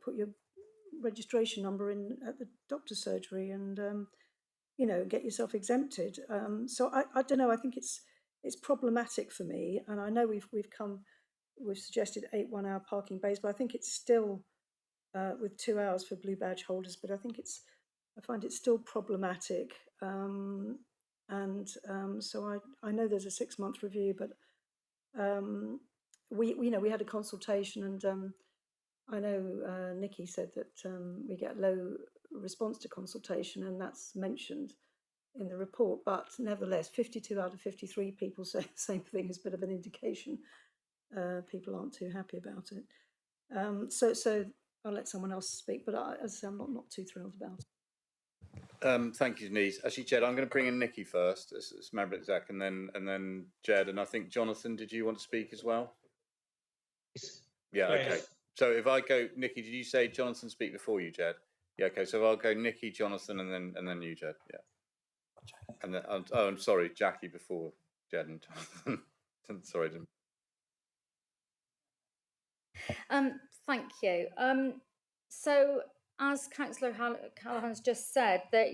put your registration number in at the doctor's surgery and get yourself exempted. So I don't know. I think it's problematic for me, and I know we've suggested 8 1-hour parking bays, but I think it's still with 2 hours for blue badge holders. But I think I find it still problematic. So I know there's a 6-month review, but we had a consultation, and I know Nikki said that we get low response to consultation, and that's mentioned in the report. But nevertheless, 52 out of 53 people say the same thing, is a bit of an indication people aren't too happy about it. So I'll let someone else speak, but as I say, I'm not too thrilled about it. Thank you, Denise. Actually, Jed, I'm going to bring in Nikki first as member exec, and then Jed, and I think Jonathan. Did you want to speak as well? Yeah. Okay. So if I go, Nikki, did you say Jonathan speak before you, Jed? Yeah. Okay. So I'll go Nikki, Jonathan, and then you, Jed. Yeah. And then I'm sorry, Jackie before Jed and Jonathan. Sorry. Thank you. So, as Councillor Callaghan's just said, that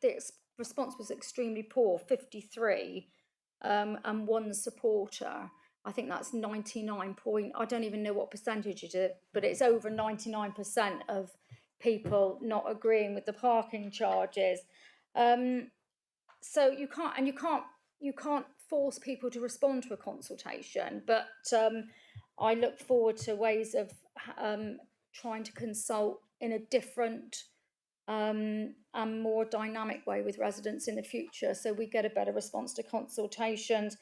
the response was extremely poor, 53, and 1 supporter. I think that's 99 point. I don't even know what percentage it is, but it's over 99% of people not agreeing with the parking charges. So you can't force people to respond to a consultation, but I look forward to ways of trying to consult in a different and more dynamic way with residents in the future, so we get a better response to consultations.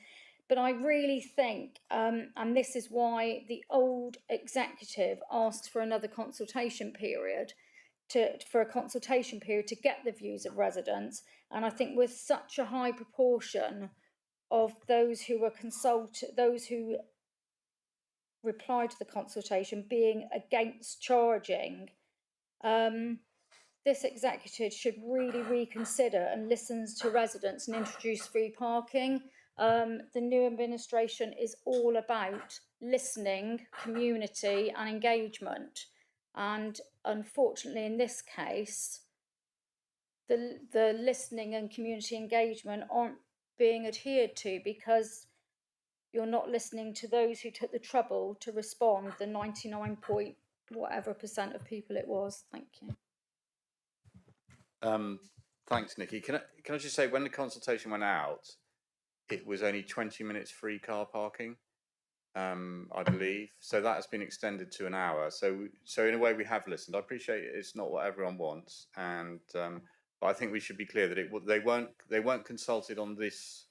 But I really think, and this is why the old executive asked for another consultation period, to get the views of residents. And I think with such a high proportion of those who were those who replied to the consultation being against charging, this executive should really reconsider and listen to residents and introduce free parking. The new administration is all about listening, community and engagement. And unfortunately, in this case, the listening and community engagement aren't being adhered to, because you're not listening to those who took the trouble to respond, the 99% of people it was. Thank you. Thanks, Nikki. Can I just say, when the consultation went out, it was only 20 minutes free car parking, I believe. So that has been extended to an hour. So in a way, we have listened. I appreciate it's not what everyone wants, and but I think we should be clear that they weren't consulted on this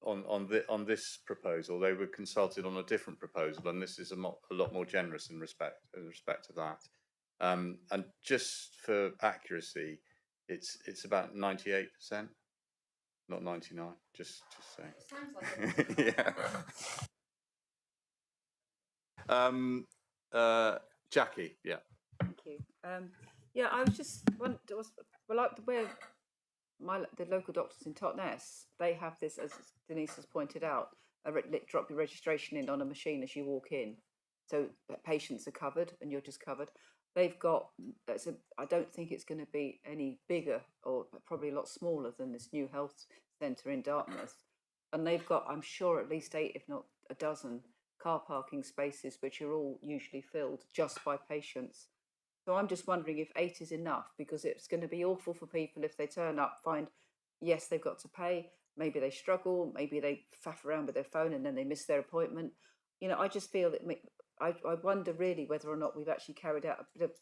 on this proposal. They were consulted on a different proposal, and this is a lot more generous in respect to that. And just for accuracy, it's about 98%, not 99. Just saying. Sounds like it. Yeah. Jackie, yeah. Thank you. Yeah, I was just wondering, like where the local doctors in Totnes, they have this, as Denise has pointed out, drop your registration in on a machine as you walk in, so patients are covered and you're just covered. They've got, I don't think it's going to be any bigger, or probably a lot smaller than this new health centre in Dartmouth. And they've got, I'm sure, at least 8, if not a dozen, car parking spaces, which are all usually filled just by patients. So I'm just wondering if 8 is enough, because it's going to be awful for people if they turn up, find, yes, they've got to pay, maybe they struggle, maybe they faff around with their phone and then they miss their appointment. You know, I just feel that I wonder really whether or not we've actually carried out a bit of,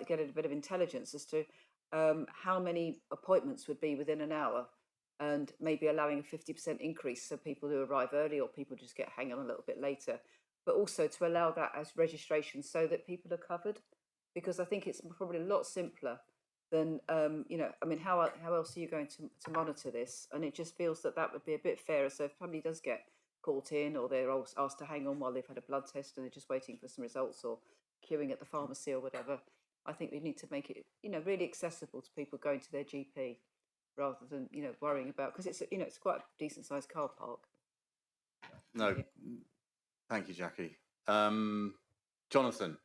getting a bit of intelligence as to how many appointments would be within an hour, and maybe allowing a 50% increase so people who arrive early or people just hang on a little bit later, but also to allow that as registration so that people are covered, because I think it's probably a lot simpler than, I mean, how else are you going to monitor this? And it just feels that would be a bit fairer. So if somebody does get caught in, or they're asked to hang on while they've had a blood test and they're just waiting for some results, or queuing at the pharmacy or whatever, I think we need to make it, really accessible to people going to their GP, rather than, worrying about, because it's, it's quite a decent sized car park. No, thank you, Jackie. Jonathan.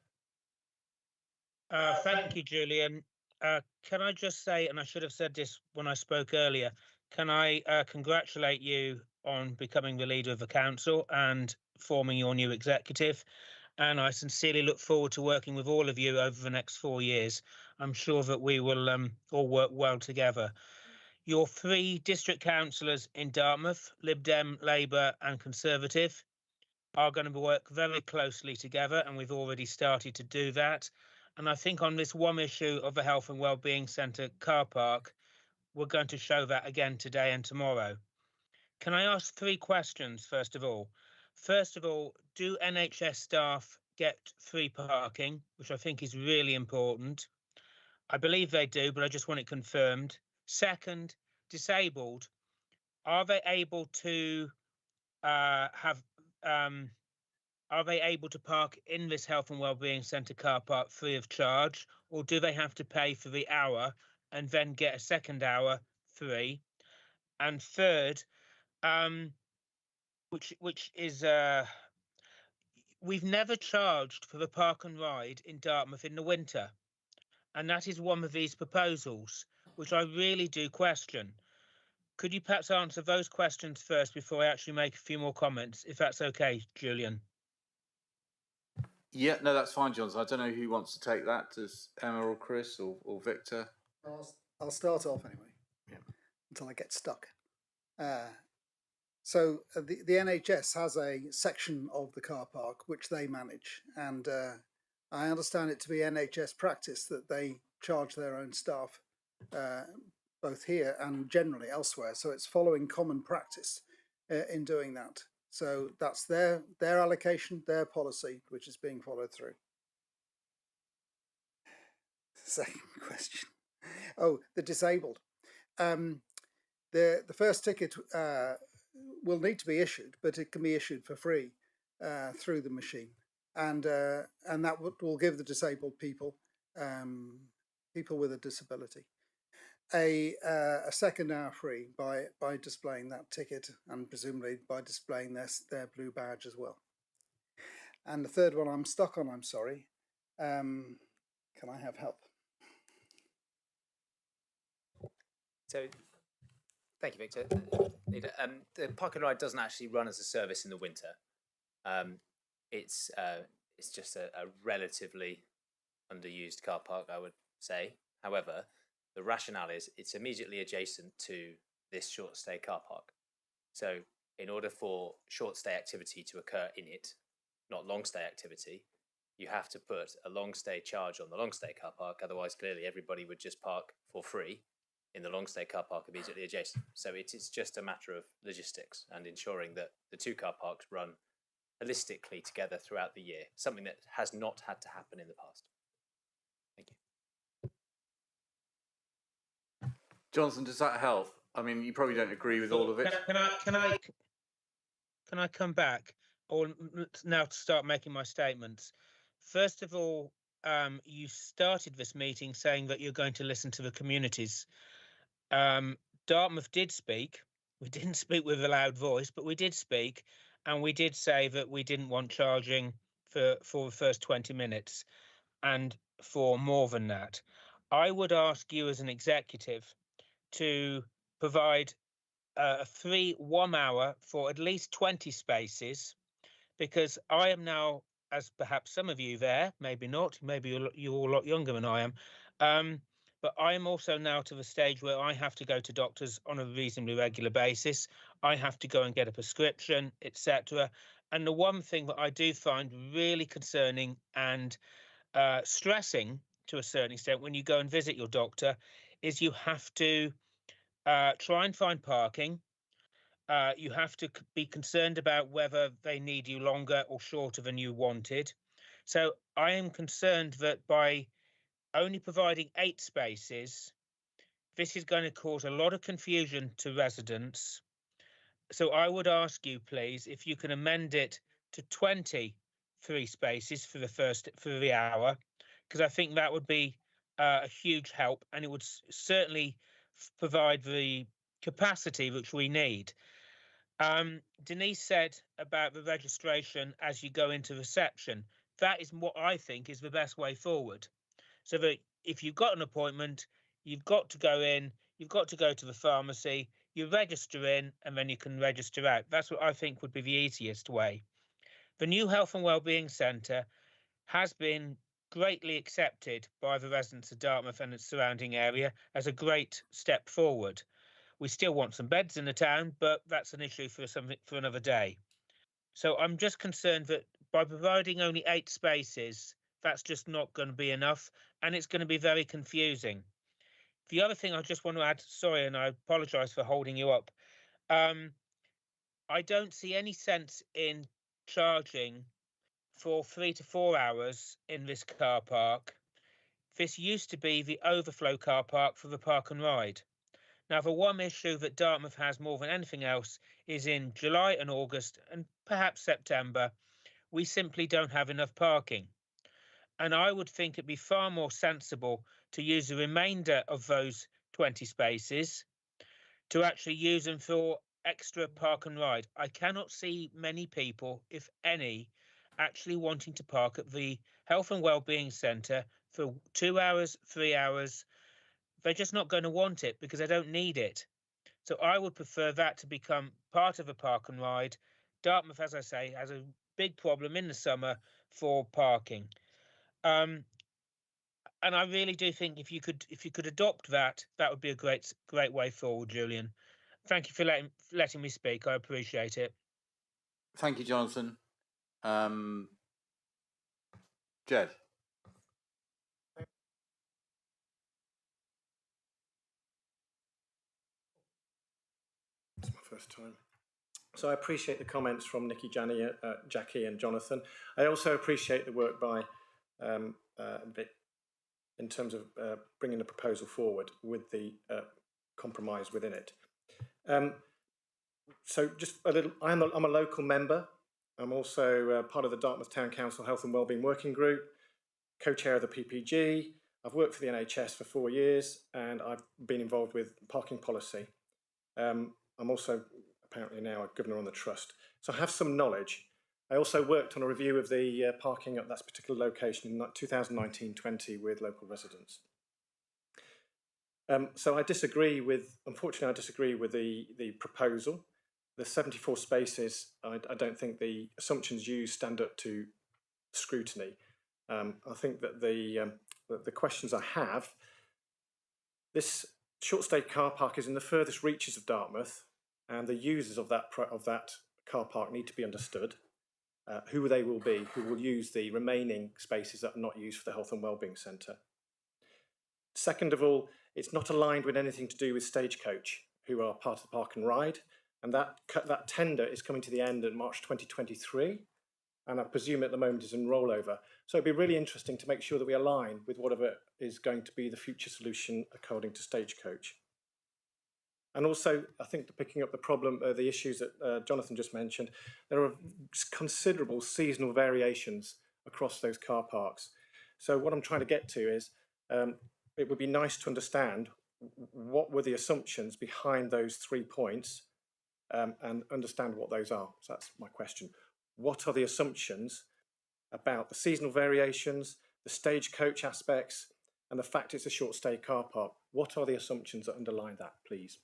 Thank you, Julian. Can I just say, and I should have said this when I spoke earlier, can I congratulate you on becoming the leader of the council and forming your new executive? And I sincerely look forward to working with all of you over the next 4 years. I'm sure that we will all work well together. Your 3 district councillors in Dartmouth, Lib Dem, Labour and Conservative, are going to work very closely together, and we've already started to do that. And I think on this one issue of the Health and Wellbeing Centre car park, we're going to show that again today and tomorrow. Can I ask 3 questions, first of all? First of all, do NHS staff get free parking, which I think is really important? I believe they do, but I just want it confirmed. Second, disabled, are they able to are they able to park in this Health and Wellbeing Centre car park free of charge, or do they have to pay for the hour and then get a second hour free? And third, which is we've never charged for the park and ride in Dartmouth in the winter, and that is one of these proposals, which I really do question. Could you perhaps answer those questions first before I actually make a few more comments, if that's okay, Julian? Yeah, no, that's fine, Johnson. I don't know who wants to take that. Does Emma or Chris or Victor? I'll start off anyway, until I get stuck. So the NHS has a section of the car park which they manage, and I understand it to be NHS practice that they charge their own staff, both here and generally elsewhere. So it's following common practice in doing that. So that's their allocation, their policy, which is being followed through. Second question. Oh, the disabled. The first ticket will need to be issued, but it can be issued for free through the machine, and that will give the disabled people, people with a disability, a second hour free by displaying that ticket, and presumably by displaying their blue badge as well. And the third one I'm stuck on, I'm sorry. Can I have help? So, thank you, Victor. The Park and Ride doesn't actually run as a service in the winter. It's just a relatively underused car park, I would say. However, the rationale is it's immediately adjacent to this short stay car park. So in order for short stay activity to occur in it, not long stay activity, you have to put a long stay charge on the long stay car park. Otherwise, clearly everybody would just park for free in the long stay car park immediately adjacent. So it's just a matter of logistics and ensuring that the two car parks run holistically together throughout the year, something that has not had to happen in the past. Thank you. Jonathan, does that help? I mean, you probably don't agree with all of it. Can I come back, or now to start making my statements? First of all, you started this meeting saying that you're going to listen to the communities. Dartmouth did speak. We didn't speak with a loud voice, but we did speak, and we did say that we didn't want charging for the first 20 minutes and for more than that. I would ask you as an executive to provide a free 1 hour for at least 20 spaces, because I am now, as perhaps some of you there, maybe not, maybe you're all a lot younger than I am, but I am also now to the stage where I have to go to doctors on a reasonably regular basis. I have to go and get a prescription, etc. And the one thing that I do find really concerning and stressing to a certain extent when you go and visit your doctor is you have to try and find parking. You have to be concerned about whether they need you longer or shorter than you wanted. So I am concerned that by only providing 8 spaces, this is going to cause a lot of confusion to residents. So I would ask you, please, if you can amend it to 23 spaces for the hour, because I think that would be a huge help, and it would certainly provide the capacity which we need. Denise said about the registration as you go into reception. That is what I think is the best way forward. So that if you've got an appointment, you've got to go in, you've got to go to the pharmacy, you register in, and then you can register out. That's what I think would be the easiest way. The new Health and Wellbeing Centre has been greatly accepted by the residents of Dartmouth and its surrounding area as a great step forward. We still want some beds in the town, but that's an issue for another day. So I'm just concerned that by providing only 8 spaces, that's just not going to be enough, and it's going to be very confusing. The other thing I just want to add, sorry, and I apologise for holding you up. I don't see any sense in charging for 3 to 4 hours in this car park. This used to be the overflow car park for the Park and Ride. Now, the one issue that Dartmouth has more than anything else is in July and August and perhaps September, we simply don't have enough parking. And I would think it'd be far more sensible to use the remainder of those 20 spaces to actually use them for extra park and ride. I cannot see many people, if any, actually wanting to park at the Health and Wellbeing Centre for 2 hours, 3 hours. They're just not going to want it because they don't need it. So I would prefer that to become part of a park and ride. Dartmouth, as I say, has a big problem in the summer for parking. And I really do think if you could adopt that, that would be a great way forward, Julian. Thank you for letting me speak. I appreciate it. Thank you, Jonathan. Jed. first time. So I appreciate the comments from Nikki, Jackie and Jonathan. I also appreciate the work by Vic in terms of bringing the proposal forward with the compromise within it. So just a little, I'm a local member. I'm also part of the Dartmouth Town Council Health and Wellbeing Working Group, co-chair of the PPG. I've worked for the NHS for 4 years and I've been involved with parking policy. I'm also apparently now a governor on the trust. So I have some knowledge. I also worked on a review of the parking at that particular location in 2019-20 with local residents. So I disagree with, unfortunately, I disagree with the proposal. The 74 spaces, I don't think the assumptions used stand up to scrutiny. I think that the questions I have, this short stay car park is in the furthest reaches of Dartmouth, and the users of that car park need to be understood. Who they will be, who will use the remaining spaces that are not used for the Health and Wellbeing Centre. Second of all, it's not aligned with anything to do with Stagecoach, who are part of the Park and Ride, and that tender is coming to the end in March 2023, and I presume at the moment is in rollover. So it'd be really interesting to make sure that we align with whatever is going to be the future solution according to Stagecoach. And also, I think picking up the issues that Jonathan just mentioned, there are considerable seasonal variations across those car parks. So what I'm trying to get to is, it would be nice to understand what were the assumptions behind those 3 points and understand what those are. So that's my question. What are the assumptions about the seasonal variations, the Stagecoach aspects, and the fact it's a short stay car park? What are the assumptions that underlie that, please?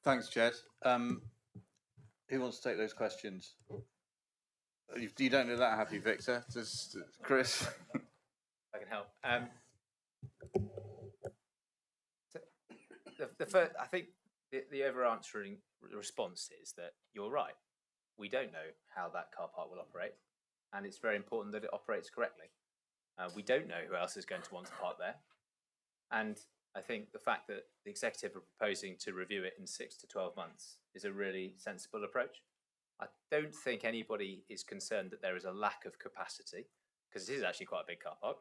Thanks, Jed. Who wants to take those questions? You don't know that, have you, Victor? Just Chris. I can help. So the first, I think the over-answering response is that you're right. We don't know how that car park will operate, and it's very important that it operates correctly. We don't know who else is going to want to park there, and I think the fact that the executive are proposing to review it in 6 to 12 months is a really sensible approach. I don't think anybody is concerned that there is a lack of capacity, because it is actually quite a big car park.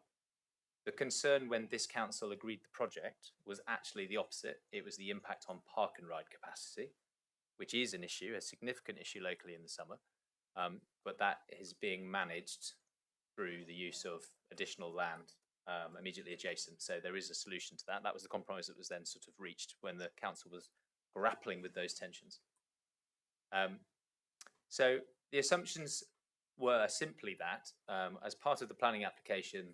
The concern when this council agreed the project was actually the opposite. It was the impact on park and ride capacity, which is an issue, a significant issue locally in the summer, but that is being managed through the use of additional land immediately adjacent. So there is a solution to that. That was the compromise that was then sort of reached when the council was grappling with those tensions. So the assumptions were simply that as part of the planning application,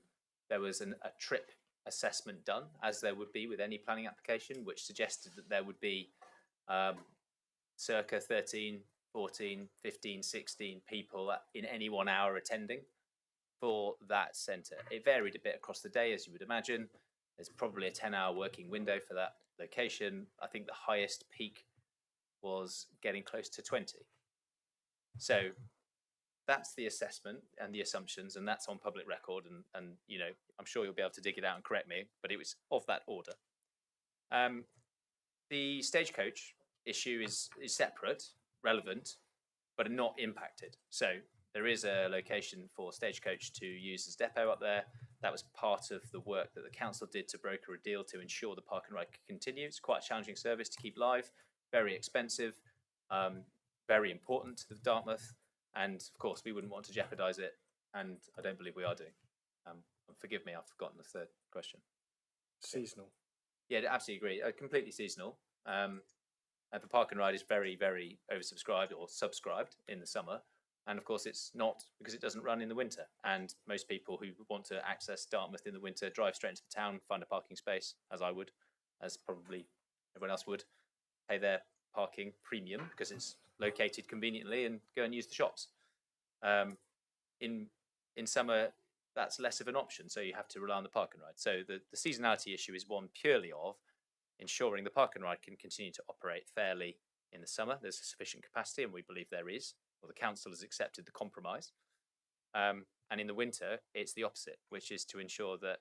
there was a trip assessment done, as there would be with any planning application, which suggested that there would be circa 13, 14, 15, 16 people in any 1 hour attending for that centre. It varied a bit across the day, as you would imagine. There's probably a 10-hour working window for that location. I think the highest peak was getting close to 20. So that's the assessment and the assumptions, and that's on public record, and you know, I'm sure you'll be able to dig it out and correct me, but it was of that order. The Stagecoach issue is separate, relevant, but not impacted. So there is a location for Stagecoach to use as depot up there. That was part of the work that the council did to broker a deal to ensure the park and ride could continue. It's quite a challenging service to keep live, very expensive, very important to Dartmouth, and of course we wouldn't want to jeopardise it, and I don't believe we are doing. Forgive me, I've forgotten the third question. Seasonal. Yeah, absolutely agree. Completely seasonal. The park and ride is very, very oversubscribed or subscribed in the summer. And of course, it's not, because it doesn't run in the winter. And most people who want to access Dartmouth in the winter drive straight into the town, find a parking space, as I would, as probably everyone else would, pay their parking premium because it's located conveniently, and go and use the shops. In summer, that's less of an option, so you have to rely on the park and ride. So the seasonality issue is one purely of ensuring the park and ride can continue to operate fairly in the summer. There's sufficient capacity, and we believe there is. Well, the council has accepted the compromise. And in the winter, it's the opposite, which is to ensure that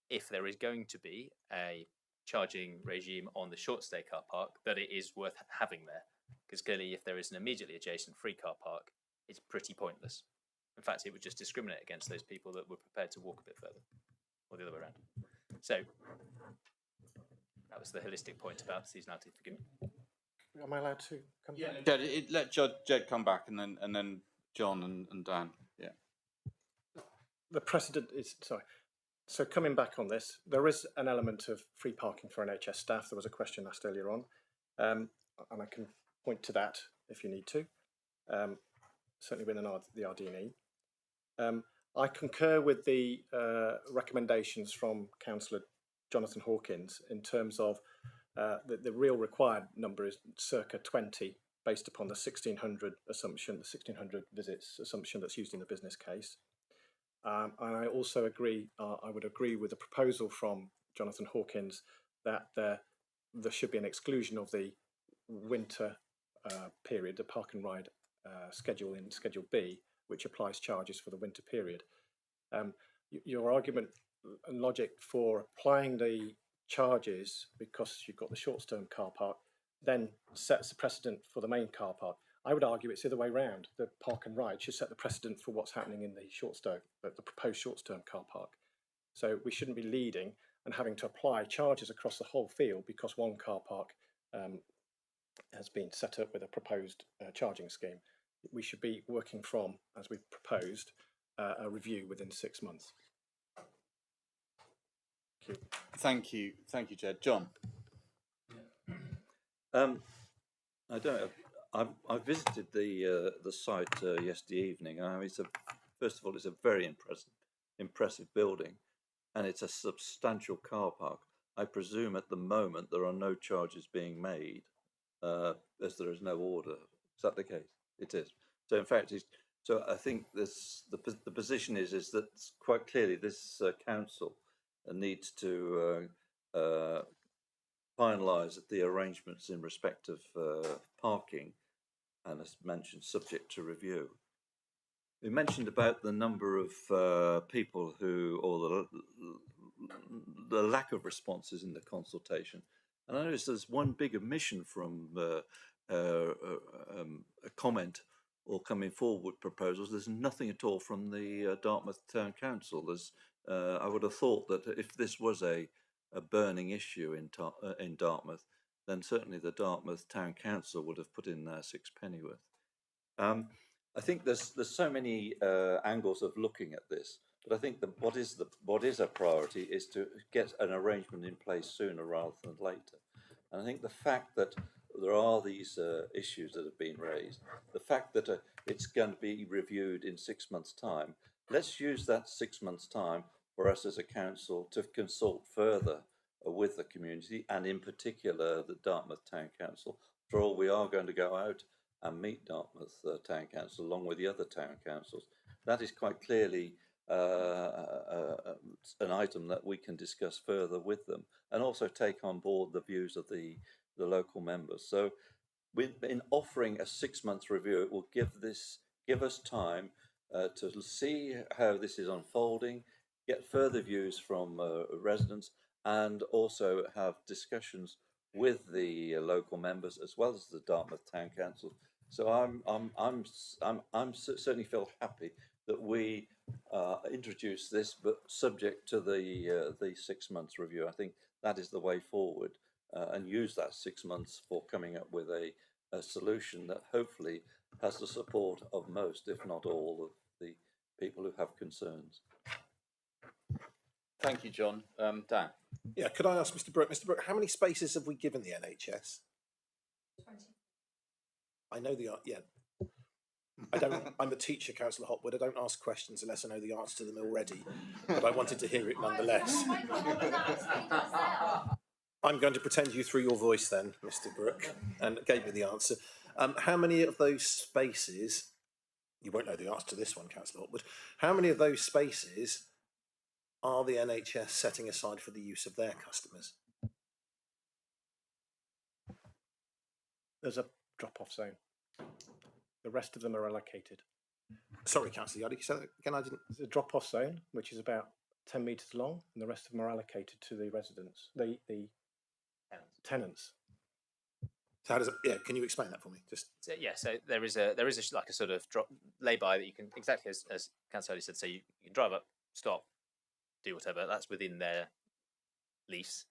if there is going to be a charging regime on the short stay car park, that it is worth having there. Because clearly, if there is an immediately adjacent free car park, it's pretty pointless. In fact, it would just discriminate against those people that were prepared to walk a bit further, or the other way around. So that was the holistic point about seasonality. Forgive me. Am I allowed to come back? Jed, let Jed come back, and then John and Dan. Yeah. The precedent is, sorry. So coming back on this, there is an element of free parking for NHS staff. There was a question asked earlier on, and I can point to that if you need to, certainly within the RD&E. I concur with the recommendations from Councillor Jonathan Hawkins in terms of the real required number is circa 20 based upon the 1600 assumption, the 1600 visits assumption that's used in the business case. And I also agree, I would agree with the proposal from Jonathan Hawkins that there should be an exclusion of the winter period, the park and ride schedule in Schedule B, which applies charges for the winter period. Your argument and logic for applying the charges because you've got the short-term car park then sets the precedent for the main car park. I would argue it's the other way round. The park and ride should set the precedent for what's happening in the proposed short-term car park. So we shouldn't be leading and having to apply charges across the whole field because one car park has been set up with a proposed charging scheme. We should be working from, as we've proposed, a review within 6 months. Thank you, Jed. John. I visited the site yesterday evening. First of all, it's a very impressive building, and it's a substantial car park. I presume at the moment there are no charges being made, as there is no order. Is that the case? It is. So in fact, so I think the position is that quite clearly this council needs to finalise the arrangements in respect of parking, and as mentioned, subject to review. We mentioned about the number of people or the lack of responses in the consultation, and I noticed there's one big omission from a comment or coming forward with proposals. There's nothing at all from the Dartmouth Town Council. I would have thought that if this was a burning issue in Dartmouth, then certainly the Dartmouth Town Council would have put in their 6 pennyworth. I think there's so many angles of looking at this, but I think what is a priority is to get an arrangement in place sooner rather than later. And I think the fact that there are these issues that have been raised, the fact that it's going to be reviewed in 6 months' time, let's use that 6 months' time for us as a council to consult further with the community, and in particular the Dartmouth Town Council. For all, we are going to go out and meet Dartmouth Town Council along with the other town councils. That is quite clearly an item that we can discuss further with them, and also take on board the views of the local members. So in offering a 6 month review, it will give us time to see how this is unfolding, get further views from residents, and also have discussions with the local members as well as the Dartmouth Town Council. So I'm certainly feel happy that we introduce this, but subject to the 6 months review. I think that is the way forward, and use that 6 months for coming up with a solution that hopefully has the support of most, if not all, of the people who have concerns. Thank you, John. Dan. Yeah, could I ask Mr. Brooke? Mr. Brooke, how many spaces have we given the NHS? 20. I know the yeah. I don't. I'm a teacher, Councillor Hopwood. I don't ask questions unless I know the answer to them already. But I wanted to hear it nonetheless. I'm going to pretend you threw your voice then, Mr. Brooke, and gave me the answer. How many of those spaces? You won't know the answer to this one, Councillor Hopwood. How many of those spaces are the NHS setting aside for the use of their customers? There's a drop-off zone. The rest of them are allocated. Sorry, Councillor Yardley, so again, I didn't. There's a drop-off zone, which is about 10 metres long, and the rest of them are allocated to the residents, the tenants. So how does it, yeah, can you explain that for me? Just So, yeah, so there is a like a sort of drop lay-by that you can, exactly as Councillor Hurley said, so you can drive up, stop, do whatever, that's within their lease,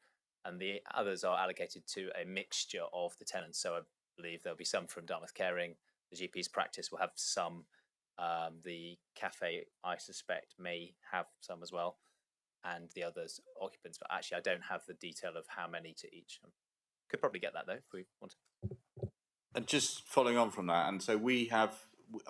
and the others are allocated to a mixture of the tenants. So I believe there'll be some from Dartmouth Caring, the GP's practice will have some, the cafe I suspect may have some as well, and the others occupants, but actually I don't have the detail of how many to each. Could probably get that though if we want to. And just following on from that, and so we have,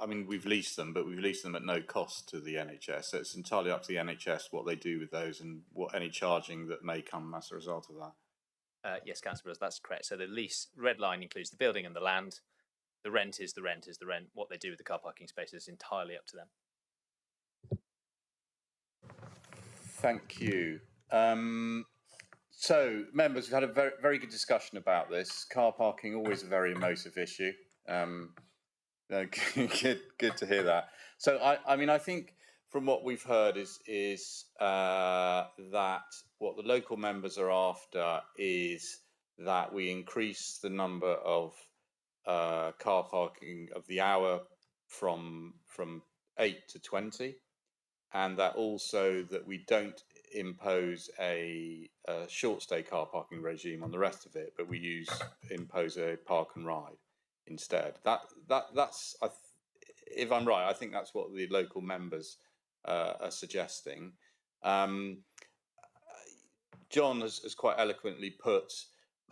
I mean, we've leased them, but we've leased them at no cost to the NHS. So it's entirely up to the NHS what they do with those and what any charging that may come as a result of that. Yes, Councillor Brooks, that's correct. So the lease red line includes the building and the land. The rent is the rent is the rent. What they do with the car parking spaces is entirely up to them. Thank you. So, members, we've had a very, very good discussion about this. Car parking, always a very emotive issue. Good to hear that. So, I mean, I think from what we've heard is that what the local members are after is that we increase the number of car parking of the hour from 8 to 20, and that also that we don't impose a short stay car parking regime on the rest of it, but we impose a park and ride instead. That's if I'm right, I think that's what the local members are suggesting. John has quite eloquently put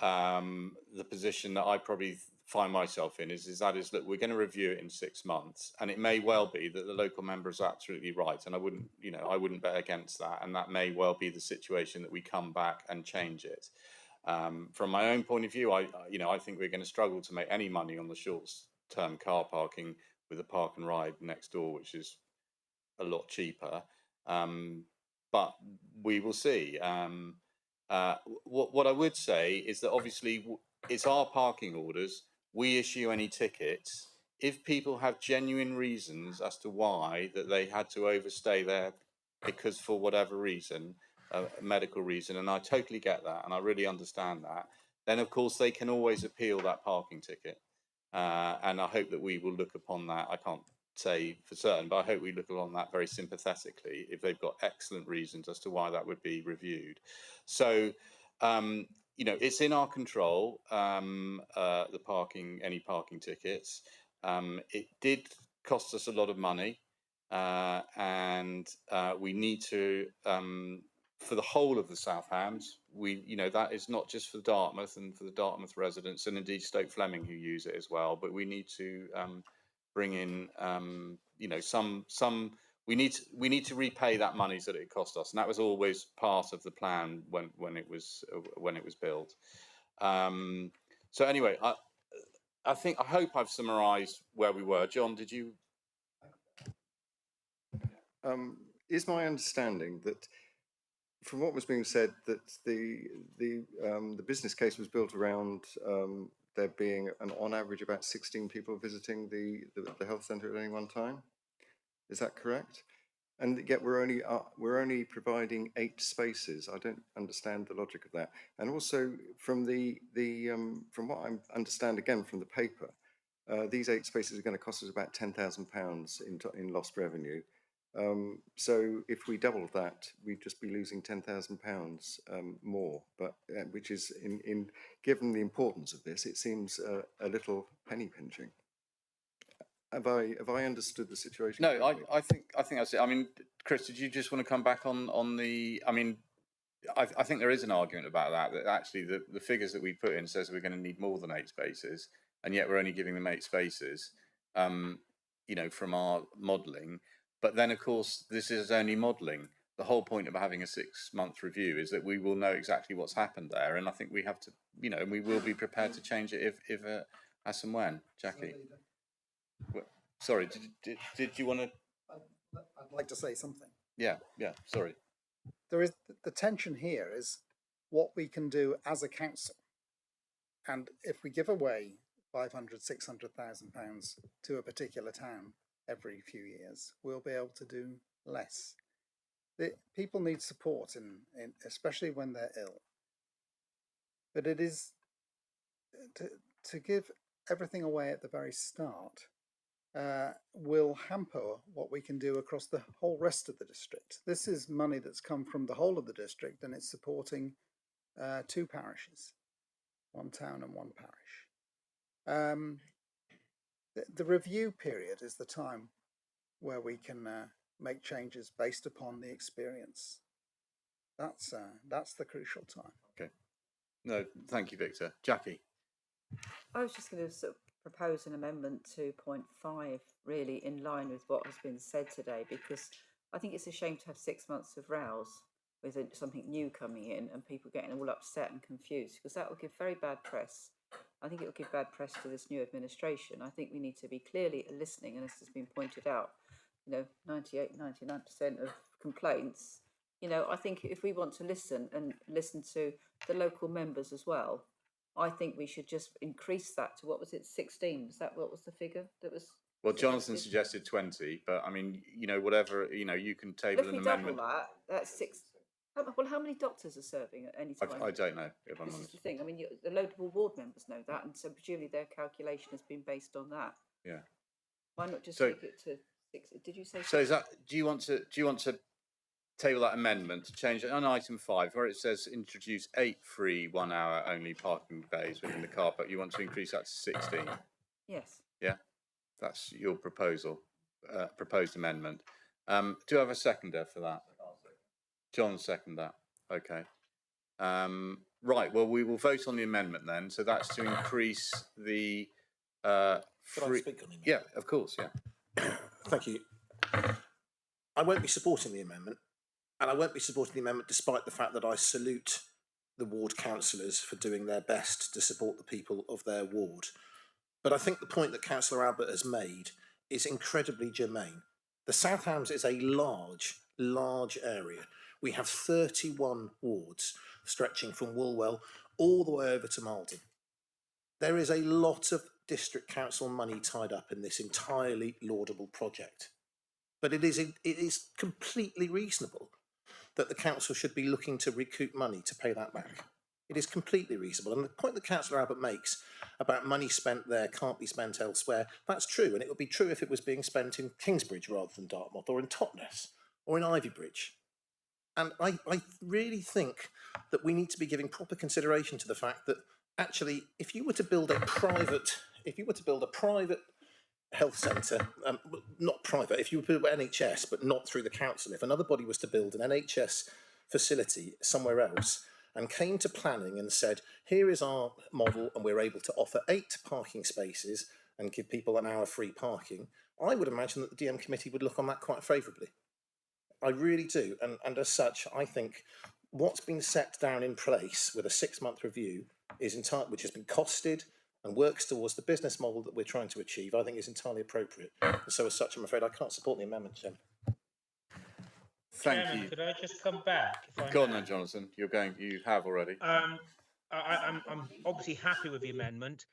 the position that I probably find myself in is that we're going to review it in 6 months, and it may well be that the local member is absolutely right, and I wouldn't bet against that, and that may well be the situation that we come back and change it. From my own point of view, I think we're going to struggle to make any money on the short-term car parking with a park and ride next door, which is a lot cheaper. But we will see. What I would say is that obviously it's our parking orders. We issue any tickets. If people have genuine reasons as to why that they had to overstay there because for whatever reason, a medical reason, and I totally get that and I really understand that, then of course they can always appeal that parking ticket. And I hope that we will look upon that. I can't say for certain, but I hope we look upon that very sympathetically if they've got excellent reasons as to why that would be reviewed. So, it's in our control, the parking, any parking tickets. It did cost us a lot of money, and we need to, for the whole of the South Hams, that is not just for Dartmouth and for the Dartmouth residents, and indeed Stoke Fleming who use it as well, but we need to bring in, we need to repay that money that it cost us, and that was always part of the plan when it was built. So anyway, I hope I've summarised where we were. John, did you? Is my understanding that, from what was being said, that the business case was built around there being on average about 16 people visiting the health centre at any one time? Is that correct? And yet we're only providing 8 spaces. I don't understand the logic of that. And also from from what I understand again from the paper, these 8 spaces are going to cost us about £10,000 in lost revenue. So if we doubled that, we'd just be losing £10,000 more. But which is given the importance of this, it seems a little penny pinching. Have I understood the situation? No, I think that's it. I mean, Chris, did you just want to come back on the? I mean, I think there is an argument about that actually the figures that we put in says we're going to need more than 8 spaces, and yet we're only giving them 8 spaces. From our modelling. But then, of course, this is only modelling. The whole point of having a 6-month review is that we will know exactly what's happened there, and I think we have to, we will be prepared to change it if as and when. Jackie. Sorry, did you want to? I'd like to say something. Yeah, sorry. There is the tension here is what we can do as a council, and if we give away £500,000-600,000 to a particular town every few years, we'll be able to do less. People need support, in especially when they're ill. but it is to give everything away at the very start will hamper what we can do across the whole rest of the district. This is money that's come from the whole of the district, and it's supporting 2 parishes, 1 town and 1 parish. The review period is the time where we can make changes based upon the experience. That's the crucial time. Okay. No, thank you, Victor. Jackie. I was just going to sort of propose an amendment to point 5, really in line with what has been said today, because I think it's a shame to have 6 months of rows with something new coming in and people getting all upset and confused, because that will give very bad press. I think it will give bad press to this new administration. I think we need to be clearly listening, and this has been pointed out, 98, 99% of complaints. I think if we want to listen and listen to the local members as well, I think we should just increase that to, what was it, 16? Was that what was the figure that was? Well, Jonathan suggested 20, but I mean, whatever, you can table If an we amendment. double that, that's 6. Well, how many doctors are serving at any time? I don't know, if I'm This is honest. the thing. I mean, the local ward members know that, and so presumably their calculation has been based on that. Yeah. Why not just So- take it to 6? Did you say? So is that? Do you want to table that amendment to change it on item 5, where it says introduce 8 free 1 hour only parking bays within the car park? You want to increase that to 16? Yes. Yeah, that's your proposal, proposed amendment. Do I have a seconder for that? John second that. Okay. Right. Well, we will vote on the amendment then. So that's to increase the Could I free. speak on the amendment? Yeah, of course. Yeah. Thank you. I won't be supporting the amendment, and I won't be supporting the amendment despite the fact that I salute the ward councillors for doing their best to support the people of their ward. But I think the point that Councillor Albert has made is incredibly germane. The South Hams is a large area. We have 31 wards stretching from Woolwell all the way over to Malden. There is a lot of district council money tied up in this entirely laudable project. But it is completely reasonable that the council should be looking to recoup money to pay that back. It is completely reasonable. And the point that Councillor Albert makes about money spent there can't be spent elsewhere, that's true. And it would be true if it was being spent in Kingsbridge rather than Dartmouth, or in Totnes, or in Ivybridge. And I really think that we need to be giving proper consideration to the fact that actually, if you were to build a private health centre, not private, if you were to build NHS, but not through the council, if another body was to build an NHS facility somewhere else and came to planning and said, here is our model and we're able to offer 8 parking spaces and give people an hour free parking, I would imagine that the DM committee would look on that quite favourably. I really do. And as such, I think what's been set down in place with a 6-month review which has been costed and works towards the business model that we're trying to achieve, I think is entirely appropriate. And so as such, I'm afraid I can't support the amendment, Chairman. Thank Chairman, you. could I just come back? Go on then, Jonathan. You have already. I'm obviously happy with the amendment.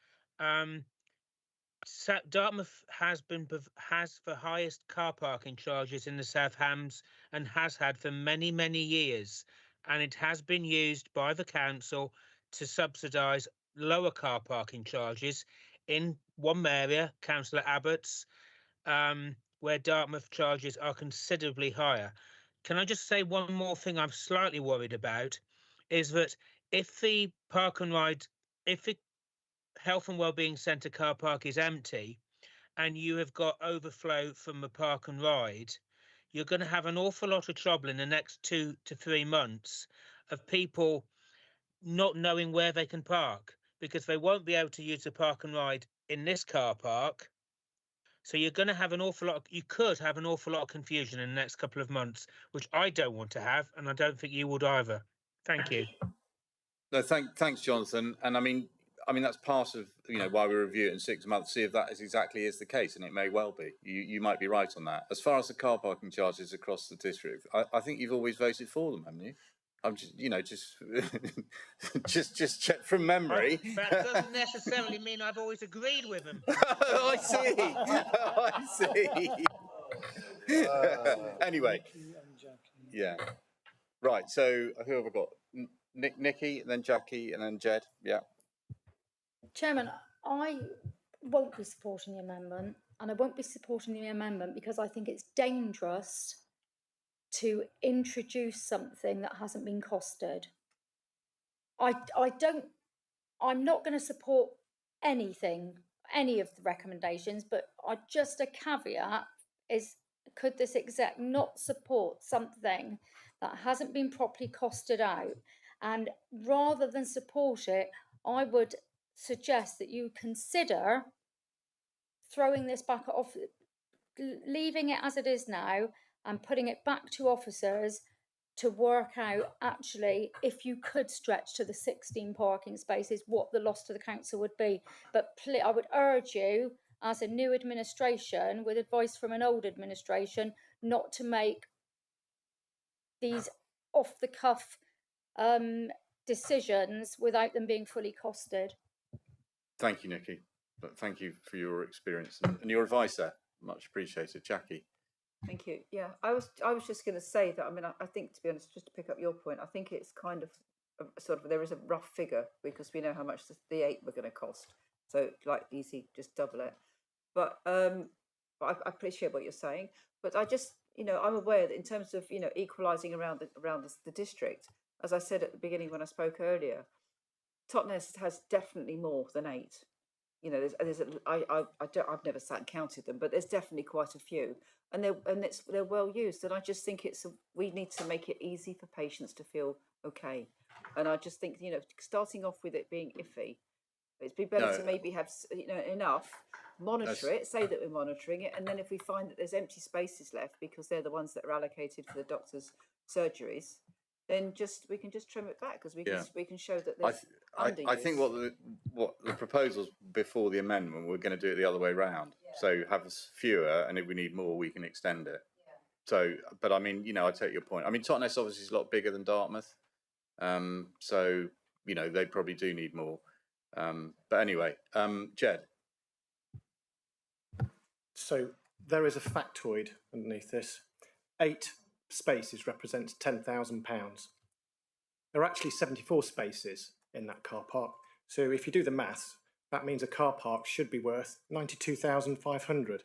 Dartmouth has the highest car parking charges in the South Hams and has had for many, many years. And it has been used by the council to subsidise lower car parking charges in one area, Councillor Abbott's, where Dartmouth charges are considerably higher. Can I just say one more thing I'm slightly worried about, is that if the Health and Wellbeing Centre car park is empty and you have got overflow from the park and ride, you're going to have an awful lot of trouble in the next 2 to 3 months of people not knowing where they can park, because they won't be able to use the park and ride in this car park. So you're going to have you could have an awful lot of confusion in the next couple of months, which I don't want to have, and I don't think you would either. Thank you. No, thanks, Jonathan. And I mean that's part of why we review it in 6 months, see if that is the case, and it may well be. You might be right on that. As far as the car parking charges across the district, I think you've always voted for them, haven't you? I'm just check from memory. That doesn't necessarily mean I've always agreed with them. I see. Anyway, yeah. Right. So who have I got? Nikki, then Jackie, and then Jed. Yeah. Chairman, I won't be supporting the amendment, and I won't be supporting the amendment because I think it's dangerous to introduce something that hasn't been costed. I'm not going to support anything, any of the recommendations, but just a caveat is, could this exec not support something that hasn't been properly costed out? And rather than support it, I would suggest that you consider throwing this back off, leaving it as it is now and putting it back to officers to work out actually if you could stretch to the 16 parking spaces, what the loss to the council would be. But I would urge you as a new administration, with advice from an old administration, not to make these off the cuff decisions without them being fully costed. Thank you, Nikki. But thank you for your experience and your advice there. Much appreciated. Jackie. Thank you. Yeah, I was just going to say that. I mean, I think, to be honest, just to pick up your point, I think it's kind of sort of, there is a rough figure because we know how much the 8 were going to cost. So like easy, just double it. But I appreciate what you're saying. But I just, I'm aware that in terms of, equalising around the district, as I said at the beginning when I spoke earlier, Totnes has definitely more than 8. I've never sat and counted them, but there's definitely quite a few, and they're well used. And I just think we need to make it easy for patients to feel okay. And I just think, starting off with it being iffy, it'd be better to maybe have enough, monitor it, say that we're monitoring it, and then if we find that there's empty spaces left because they're the ones that are allocated for the doctor's surgeries, then we can just trim it back because we can show that there's I think what the proposals before the amendment, we're going to do it the other way round. Yeah. So have fewer, and if we need more, we can extend it. Yeah. So, but I mean, I take your point. I mean, Totnes obviously is a lot bigger than Dartmouth, so they probably do need more. But anyway, Jed. So there is a factoid underneath this. 8 spaces represents £10,000. There are actually 74 spaces in that car park. So if you do the maths, that means a car park should be worth 92,500.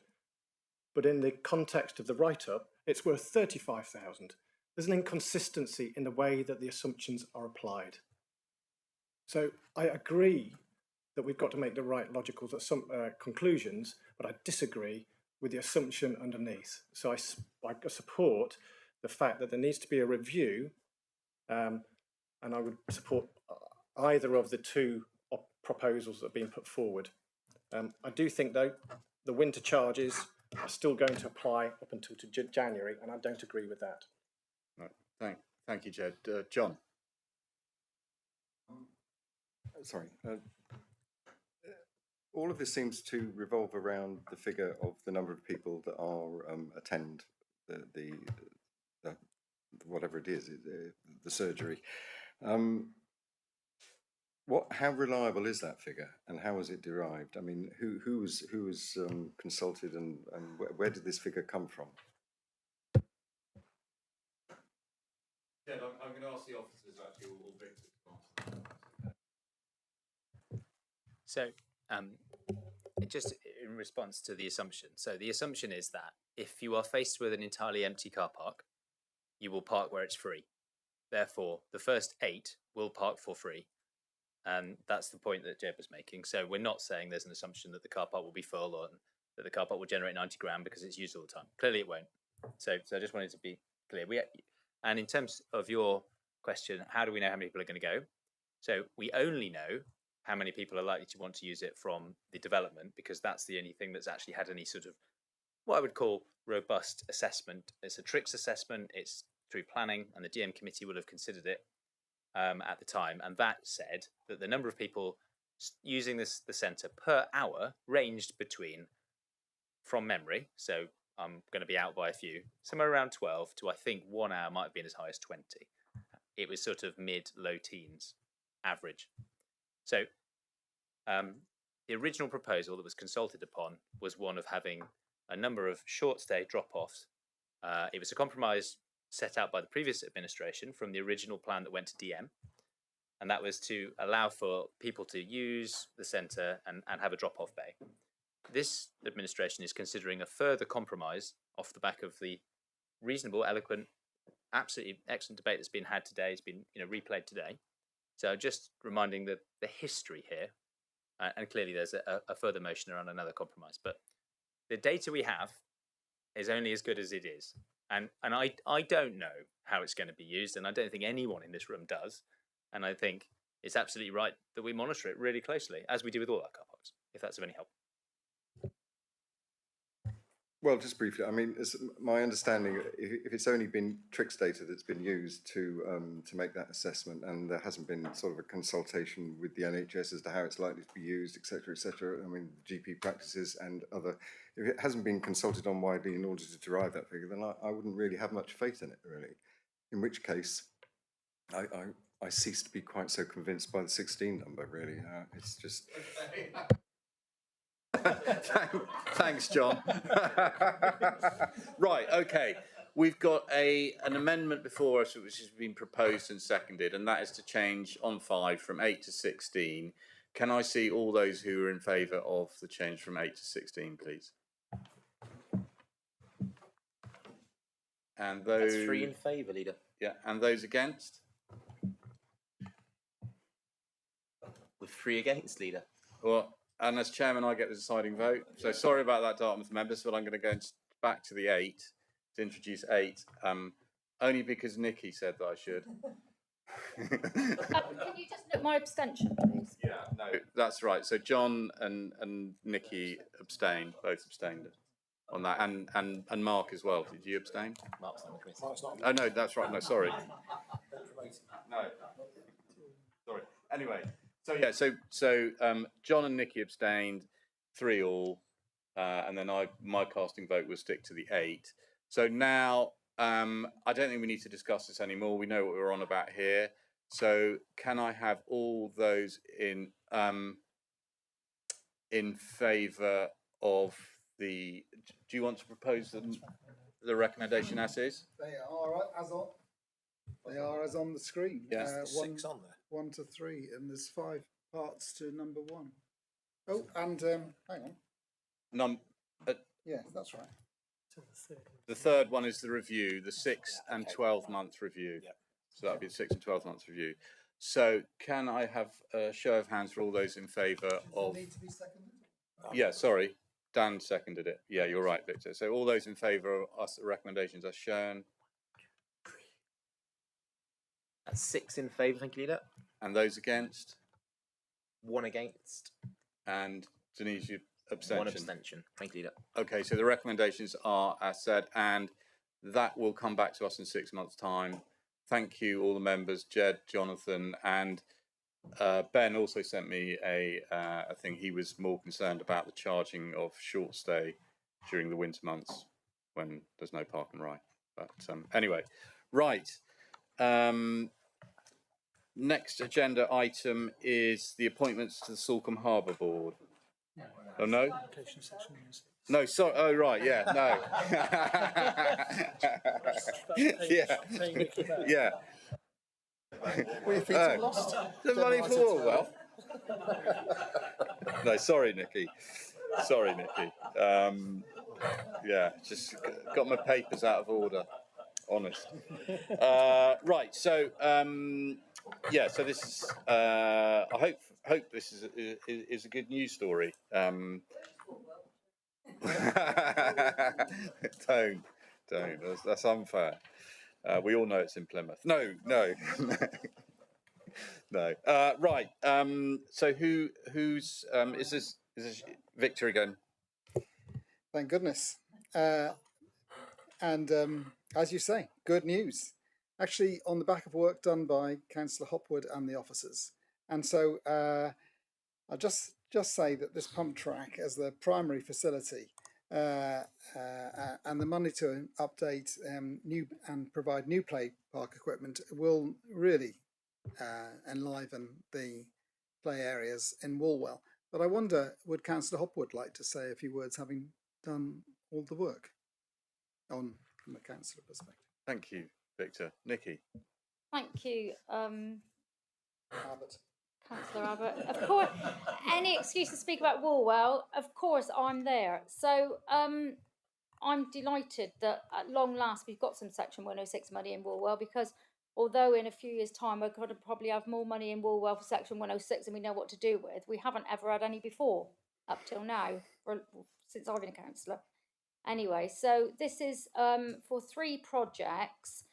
But in the context of the write-up, it's worth 35,000. There's an inconsistency in the way that the assumptions are applied. So I agree that we've got to make the right logical conclusions, but I disagree with the assumption underneath. So I support the fact that there needs to be a review, and I would support either of the 2 proposals that are being put forward. I do think, though, the winter charges are still going to apply up until January, and I don't agree with that. Right. Thank you, Jed. John. Sorry. All of this seems to revolve around the figure of the number of people that are attend the whatever it is, the surgery. How reliable is that figure, and how was it derived? I mean, who was consulted, and where did this figure come from? Yeah, I'm going to ask the officers actually, all Victor to answer. So, just in response to the assumption. So the assumption is that if you are faced with an entirely empty car park, you will park where it's free. Therefore, the first 8 will park for free. That's the point that Jeb was making. So we're not saying there's an assumption that the car park will be full or that the car park will generate 90 grand because it's used all the time. Clearly it won't. So I just wanted to be clear. And in terms of your question, how do we know how many people are going to go? So we only know how many people are likely to want to use it from the development, because that's the only thing that's actually had any sort of what I would call robust assessment. It's a TRICS assessment, it's through planning, and the DM committee will have considered it at the time. And that said that the number of people using the centre per hour ranged between, from memory, so I'm going to be out by a few, somewhere around 12 to I think 1 hour might have been as high as 20. It was sort of mid-low teens average. So the original proposal that was consulted upon was one of having a number of short stay drop-offs. It was a compromise set out by the previous administration from the original plan that went to DM. and that was to allow for people to use the centre and have a drop-off bay. This administration is considering a further compromise off the back of the reasonable, eloquent, absolutely excellent debate that's been had today. It's been replayed today. So just reminding the history here, and clearly there's a further motion around another compromise. But the data we have is only as good as it is. And I don't know how it's going to be used, and I don't think anyone in this room does. And I think it's absolutely right that we monitor it really closely, as we do with all our car parks, if that's of any help. Well, just briefly, I mean, it's my understanding, if it's only been TRIX data that's been used to make that assessment, and there hasn't been sort of a consultation with the NHS as to how it's likely to be used, etc., etc. I mean, GP practices and other, if it hasn't been consulted on widely in order to derive that figure, then I wouldn't really have much faith in it, really. In which case, I cease to be quite so convinced by the 16 number, really. It's just... Thanks, John. Right, okay. We've got an amendment before us which has been proposed and seconded, and that is to change on 5 from 8 to 16. Can I see all those who are in favour of the change from 8 to 16, please? And those... That's 3 in favour, Leader. Yeah, and those against? With 3 against, Leader. Well, and as chairman, I get the deciding vote. So sorry about that, Dartmouth members, but I'm going to go back to the 8 to introduce 8, only because Nikki said that I should. Can you just note my abstention, please? Yeah, no, that's right. So John and Nikki abstained, both abstained on that, and Mark as well. Did you abstain? Mark's not on the committee. Oh no, that's right. No, sorry. No, sorry. Anyway. So yeah, so John and Nikki abstained, 3 all, and then my casting vote was stick to the 8. So now I don't think we need to discuss this anymore. We know what we're on about here. So can I have all those in favour of the? Do you want to propose the recommendation as is? They are as on the screen. Yeah. There's 6 on there. 1 to 3, and there's 5 parts to number 1. Oh, and hang on. Yeah, that's right. The third one is the review, the 6 and 12-month review. Yep. So that would be the 6 and 12-month review. So can I have a show of hands for all those in favour of? Need to be seconded? Yeah, sorry, Dan seconded it. Yeah, you're right, Victor. So all those in favour of us, the recommendations are shown. That's 6 in favour, thank you, Leader. And those against? 1 against. And Denise, you abstention? 1 abstention, thank you, Leader. Okay, so the recommendations are as said, and that will come back to us in 6 months' time. Thank you, all the members, Jed, Jonathan, and Ben also sent me a thing. He was more concerned about the charging of short stay during the winter months when there's no park and ride. But anyway, right. Next agenda item is the appointments to the Salcombe Harbour Board. Oh no? No, sorry. Oh right, yeah, no. Yeah. We're feet are lost. The money for Orwell. No, sorry, Nikki. Sorry, Nikki. Yeah, just got my papers out of order. Honest. Right. So yeah. So this is. I hope this is a good news story. Don't. That's unfair. We all know it's in Plymouth. No. No. Right. So who's is this Victor again? Thank goodness. And as you say, good news. Actually, on the back of work done by Councillor Hopwood and the officers. And so I'll just say that this pump track as the primary facility and the money to update new and provide new play park equipment will really enliven the play areas in Woolwell. But I wonder, would Councillor Hopwood like to say a few words, having done all the work from a councillor perspective? Thank you, Victor. Nikki. Thank you. Albert. Councillor Abbott. Of course, any excuse to speak about Woolwell, of course I'm there. So I'm delighted that at long last we've got some Section 106 money in Woolwell, because although in a few years' time we're going to probably have more money in Woolwell for Section 106 than we know what to do with, we haven't ever had any before up till now, since I've been a councillor. Anyway, so this is for 3 projects.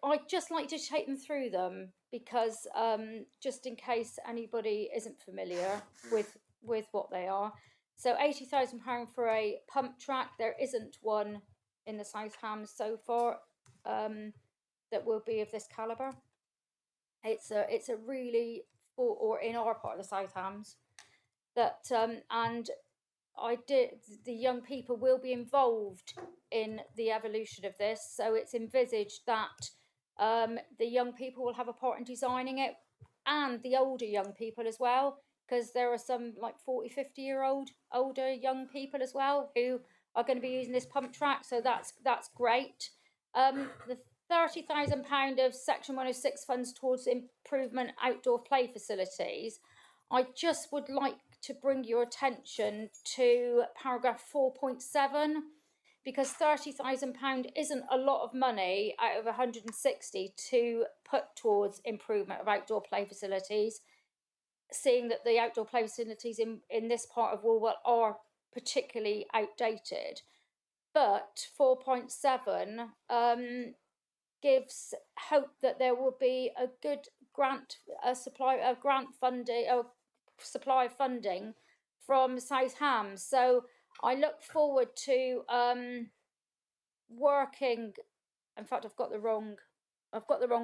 I'd just like to take them through them because just in case anybody isn't familiar with what they are. So £80,000 for a pump track. There isn't one in the South Hams so far that will be of this calibre. It's a really, or in our part of the South Hams, that and the young people will be involved in the evolution of this. So it's envisaged that the young people will have a part in designing it, and the older young people as well, because there are some like 40, 50-year-old older young people as well who are going to be using this pump track. So that's great. The £30,000 of Section 106 funds towards improvement outdoor play facilities. I just would like to bring your attention to paragraph 4.7, because £30,000 isn't a lot of money out of 160 to put towards improvement of outdoor play facilities, seeing that the outdoor play facilities in this part of Woolwell are particularly outdated. But 4.7 gives hope that there will be a good supply of funding from South Hams. So I look forward to working. In fact, I've got the wrong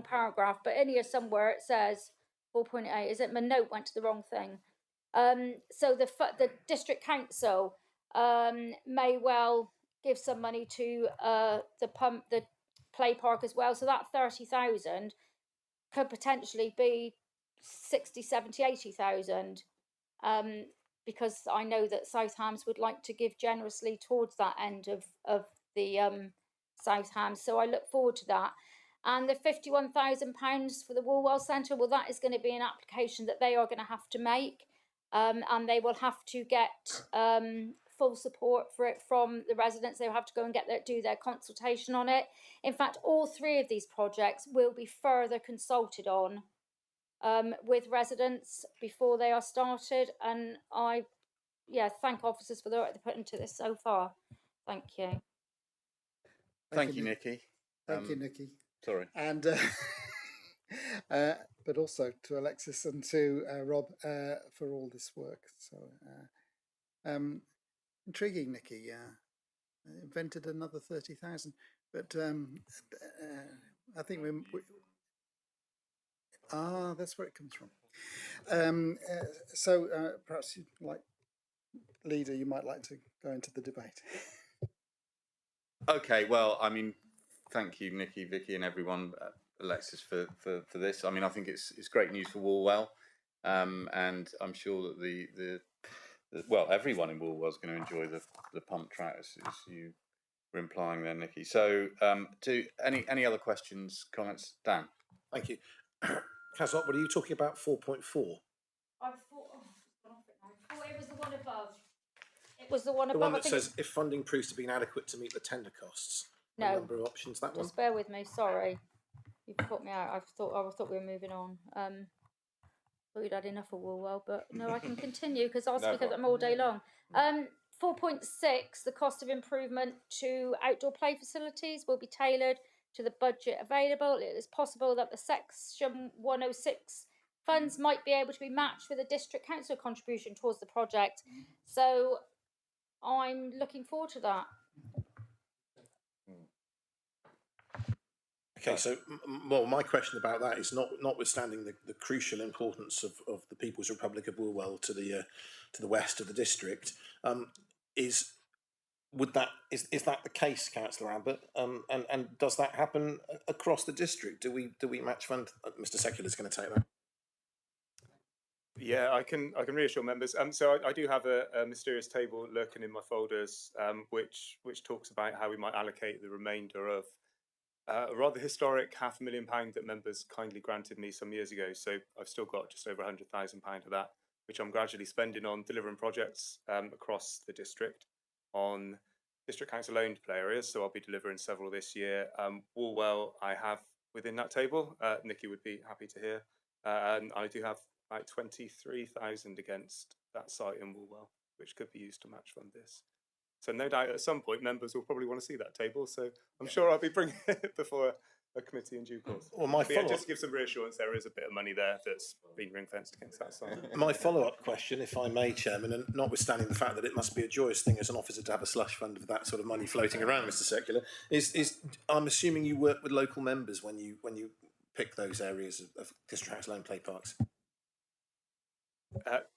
paragraph, but in here somewhere it says 4.8. Is it my note went to the wrong thing? So the district council may well give some money to the play park as well. So that 30,000 could potentially be 60, 70, 80,000. Because I know that South Hams would like to give generously towards that end of the South Hams. So I look forward to that. And the £51,000 for the Woolwell Centre, well, that is going to be an application that they are going to have to make. And they will have to get full support for it from the residents. They'll have to go and do their consultation on it. In fact, all 3 of these projects will be further consulted on with residents before they are started, and I thank officers for the work they put into this so far. Thank you. Thank you, Nikki. Thank you, Nikki. Sorry. And but also to Alexis and to Rob for all this work. So intriguing, Nikki. Invented another 30,000, but I think that's where it comes from. So perhaps you'd like, leader, you might like to go into the debate. Okay, well, I mean, thank you, Nikki, Vicky, and everyone, Alexis, for this. I mean, I think it's great news for Woolwell, and I'm sure that the everyone in Woolwell is going to enjoy the pump track, as you were implying there, Nikki. So, do any other questions, comments, Dan? Thank you. Kazot, what are you talking about? 4.4. I thought it was the one above. It was the one above. The one that says if funding proves to be inadequate to meet the tender costs. No. A number of options. That one. Just bear with me. Sorry, you put me out. I thought we were moving on. Thought we'd had enough of Woolwell, but no, I can continue because I'll speak of them all day long. 4.6. The cost of improvement to outdoor play facilities will be tailored to the budget available. It is possible that the Section 106 funds might be able to be matched with a district council contribution towards the project. So I'm looking forward to that. Okay, so my question about that is notwithstanding the crucial importance of the People's Republic of Woolwell to the west of the district, is that the case, Councillor Abbott? And does that happen across the district? Do we match fund? Mr. Secular is going to take that. Yeah, I can reassure members. So I do have a mysterious table lurking in my folders, which talks about how we might allocate the remainder of A rather historic £500,000 that members kindly granted me some years ago. So I've still got just over £100,000 of that, which I'm gradually spending on delivering projects across the district on district council owned play areas. So I'll be delivering several this year. Woolwell I have within that table. Nikki would be happy to hear. And I do have like 23,000 against that site in Woolwell, which could be used to match fund this. So no doubt at some point members will probably want to see that table. So I'm sure I'll be bringing it before a committee in due course. Well, my But yeah, follow-up, just to give some reassurance, there is a bit of money there that's been ring fenced against that site. my follow-up question, if I may, Chairman, and notwithstanding the fact that it must be a joyous thing as an officer to have a slush fund of that sort of money floating around, Mr. Secular, is I'm assuming you work with local members when you pick those areas of district council owned play parks.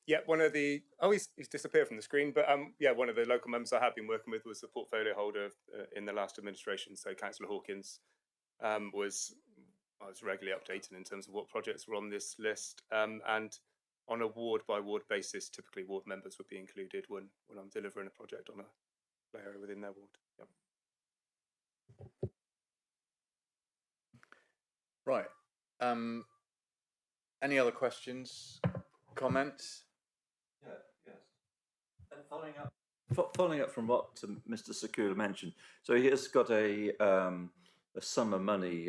Yeah, one of the he's disappeared from the screen, but yeah, one of the local members I have been working with was the portfolio holder in the last administration. So Councillor Hawkins I was regularly updated in terms of what projects were on this list, and on a ward by ward basis, typically ward members would be included when I'm delivering a project on a play area within their ward. Yep. Right. Any other questions? Comments? Yeah, yes. And following up from what Mr. Sekula mentioned, so he has got a sum of money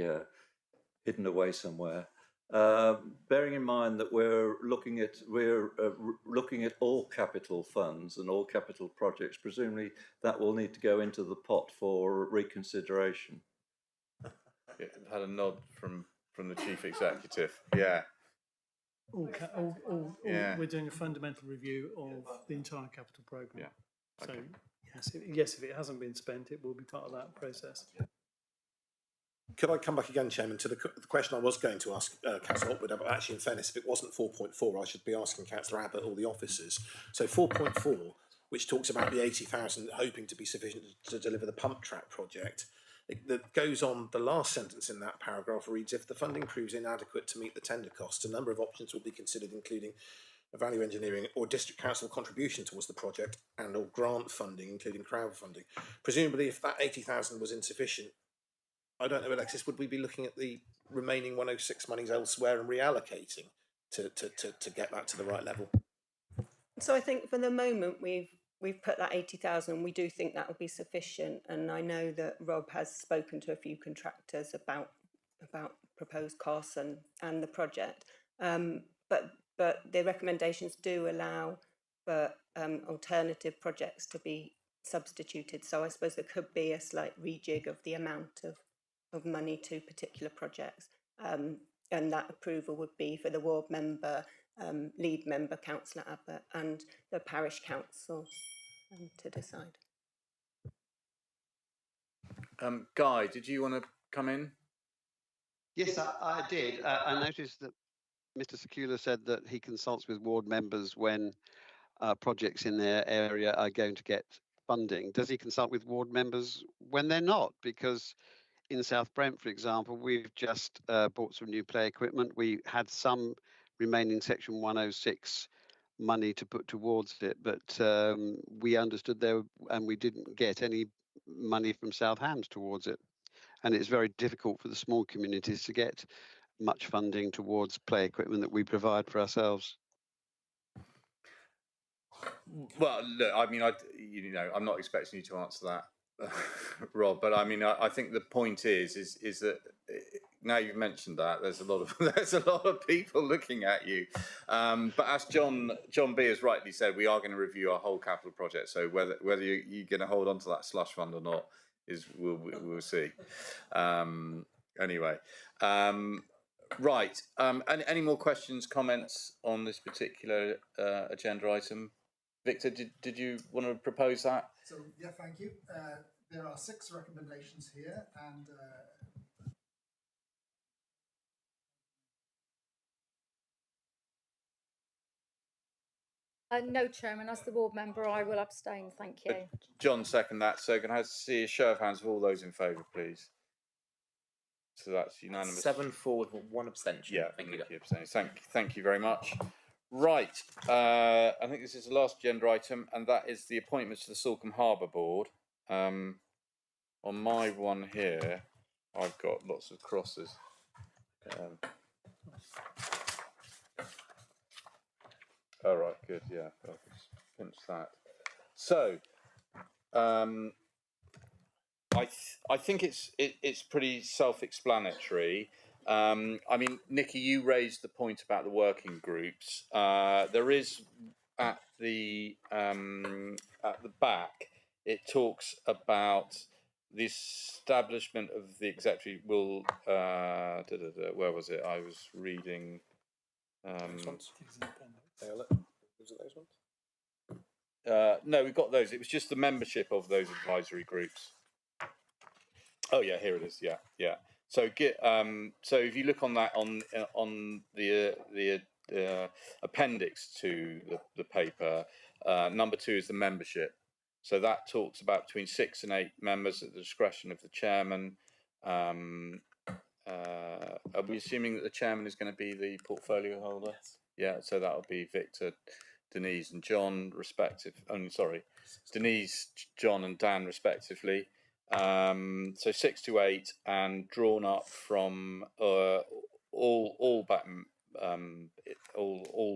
hidden away somewhere. Bearing in mind that we're looking at all capital funds and all capital projects, presumably that will need to go into the pot for reconsideration. Yeah, I've had a nod from the chief executive. Yeah. Yeah. We're doing a fundamental review of the entire capital programme. Yeah. So yes, if it hasn't been spent, it will be part of that process. Could I come back again, Chairman, to the question I was going to ask Councillor Hopwood, but actually, in fairness, if it wasn't 4.4, I should be asking Councillor Abbott or the officers. So 4.4, which talks about the 80,000 hoping to be sufficient to deliver the pump track project, that goes on, the last sentence in that paragraph reads, if the funding proves inadequate to meet the tender costs, a number of options will be considered, including a value engineering or district council contribution towards the project and or grant funding, including crowdfunding. Presumably, if that 80,000 was insufficient, I don't know, Alexis, would we be looking at the remaining 106 monies elsewhere and reallocating to get that to the right level? So I think for the moment we've put that 80,000. We do think that will be sufficient, and I know that Rob has spoken to a few contractors about proposed costs and the project. But the recommendations do allow for alternative projects to be substituted. So I suppose there could be a slight rejig of the amount of money to particular projects, and that approval would be for the ward member, lead member, Councillor Abbott, and the parish council to decide. Guy, did you want to come in? Yes, I did. I noticed that Mr. Sekula said that he consults with ward members when projects in their area are going to get funding. Does he consult with ward members when they're not? Because in South Brent, for example, we've just bought some new play equipment. We had some remaining Section 106 money to put towards it, but we understood there, and we didn't get any money from South Hams towards it. And it's very difficult for the small communities to get much funding towards play equipment that we provide for ourselves. Well, look, I mean, I'm not expecting you to answer that, Rob. But I mean, I think the point is that now you've mentioned that there's a lot of people looking at you. But as John B has rightly said, we are going to review our whole capital project. So whether you're going to hold on to that slush fund or not we'll see. Anyway, right. Any more questions, comments on this particular agenda item? Victor, did you want to propose that? So yeah, thank you. There are 6 recommendations here, and No, Chairman, as the ward member, I will abstain. Thank you. John, second that. So can I see a show of hands of all those in favour, please? So that's unanimous. 7 for with 1 abstention. Yeah, thank you. Thank you very much. Right, I think this is the last agenda item, and that is the appointments to the Salcombe Harbour Board. On my one here, I've got lots of crosses. All right, good. Yeah, I'll just pinch that. So, I think it's pretty self-explanatory. I mean, Nikki, you raised the point about the working groups. There is at the back. It talks about the establishment of the executive will. Where was it? I was reading. Those ones? Was it those ones? No, we've got those. It was just the membership of those advisory groups. Oh yeah, here it is. Yeah, yeah. So so if you look on that on the appendix to the paper, number 2 is the membership. So that talks about between 6 and 8 members at the discretion of the chairman. Are we assuming that the chairman is going to be the portfolio holder? Yes. Yeah. So that'll be Victor, Denise, and John, Denise, John, and Dan, respectively. So 6 to 8, and drawn up from all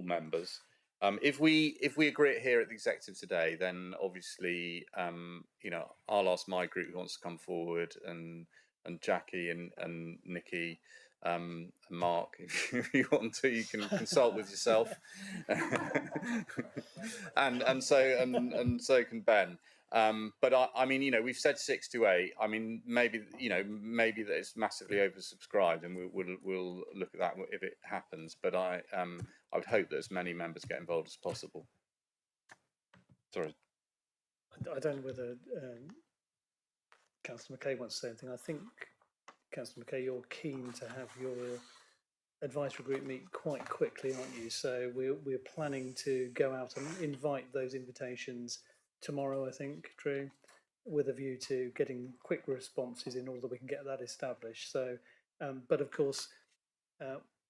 members. If we agree it here at the executive today, then obviously I'll ask my group who wants to come forward, and Jackie and Nikki. And Mark, if you want to, you can consult with yourself, and so can Ben. But I mean, we've said 6 to 8. I mean, maybe that it's massively oversubscribed, and we'll look at that if it happens. But I would hope that as many members get involved as possible. Sorry, I don't know whether Councillor McKay wants to say anything. I think, Councillor McKay, you're keen to have your advisory group meet quite quickly, aren't you? So we're planning to go out and invite those invitations tomorrow, I think, Drew, with a view to getting quick responses in order that we can get that established. So, but of course,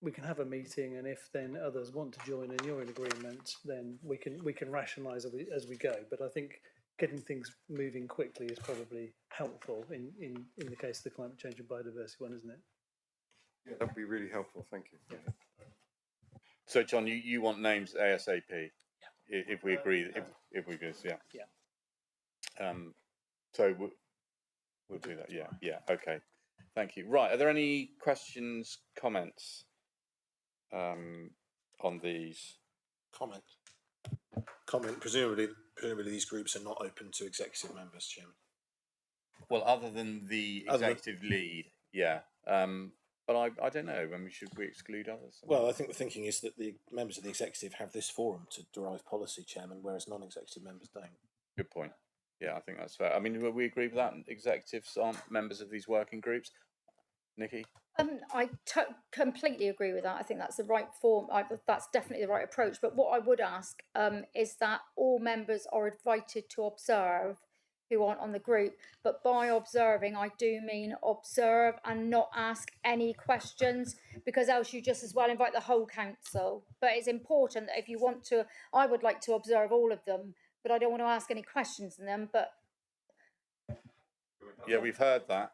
we can have a meeting, and if then others want to join and you're in agreement, then we can rationalise as we go. But I think getting things moving quickly is probably helpful in the case of the climate change and biodiversity one, isn't it? Yeah, that would be really helpful. Thank you. Yeah. So, John, you want names ASAP? Yeah. If we agree, if we go, yeah. Yeah. So we'll do that. Yeah. Yeah. Okay. Thank you. Right. Are there any questions, comments on these? Comment. Presumably these groups are not open to executive members, Chairman. Well, other than the executive lead, yeah. But I don't know. I mean, should we exclude others? Well, I think the thinking is that the members of the executive have this forum to derive policy, Chairman, whereas non-executive members don't. Good point. Yeah, I think that's fair. I mean, will we agree with that? Executives aren't members of these working groups. Nikki? I completely agree with that. I think that's the right form. That's definitely the right approach. But what I would ask is that all members are invited to observe who aren't on the group. But by observing, I do mean observe and not ask any questions, because else you just as well invite the whole council. But it's important that if you want to, I would like to observe all of them, but I don't want to ask any questions in them. But yeah, we've heard that.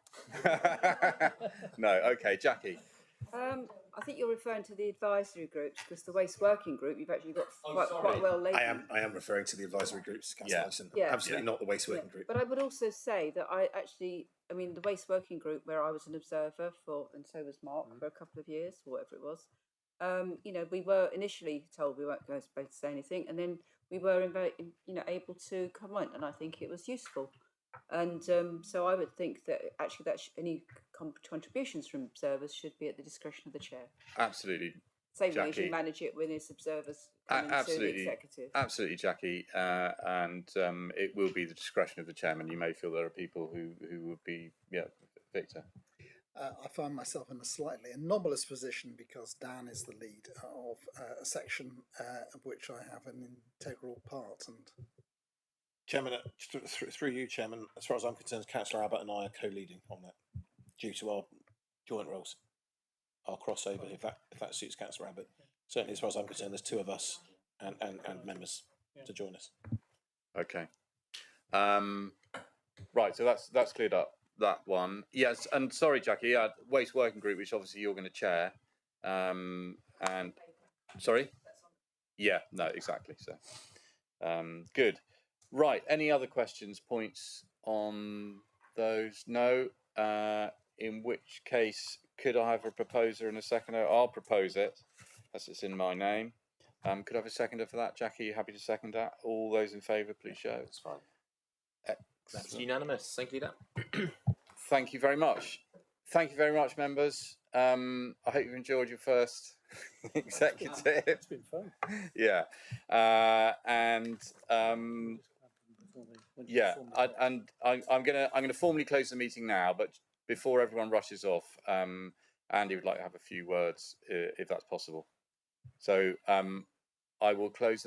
No, okay, Jackie. I think you're referring to the advisory groups, because the waste working group you've actually got quite well labelled. I am referring to the advisory groups, Councillor Wilson. Yeah. Absolutely not the waste working group. But I would also say that I mean, the waste working group where I was an observer for, and so was Mark for a couple of years, or whatever it was. We were initially told we weren't going to say anything, and then we were able to comment, and I think it was useful. And so I would think that actually any contributions from observers should be at the discretion of the chair. Absolutely. Same way as you manage it when it's observers coming to the executive. Absolutely, Jackie. And it will be the discretion of the chairman. You may feel there are people who would be, Victor. I find myself in a slightly anomalous position because Dan is the lead of a section of which I have an integral part. And Chairman, through you, Chairman, as far as I'm concerned, Councillor Abbott and I are co-leading on that due to our joint roles, our crossover, if that suits Councillor Abbott. Certainly, as far as I'm concerned, there's 2 of us and members to join us. Okay. Right, so that's cleared up. that one. Yes, and sorry, Jackie, Waste Working Group, which obviously you're going to chair. And sorry? Yeah, no, exactly. So, good. Right. Any other questions, points on those? No. In which case, could I have a proposer and a seconder? I'll propose it, as it's in my name. Could I have a seconder for that? Jackie, you happy to second that? All those in favour, please show. That's fine. That's Excellent. unanimous. Thank you, Dan. Thank you very much. Thank you very much, members. I hope you've enjoyed your first executive. It's been fun. Yeah, yeah, I'm gonna formally close the meeting now, but before everyone rushes off, Andy would like to have a few words, if that's possible. So I will close the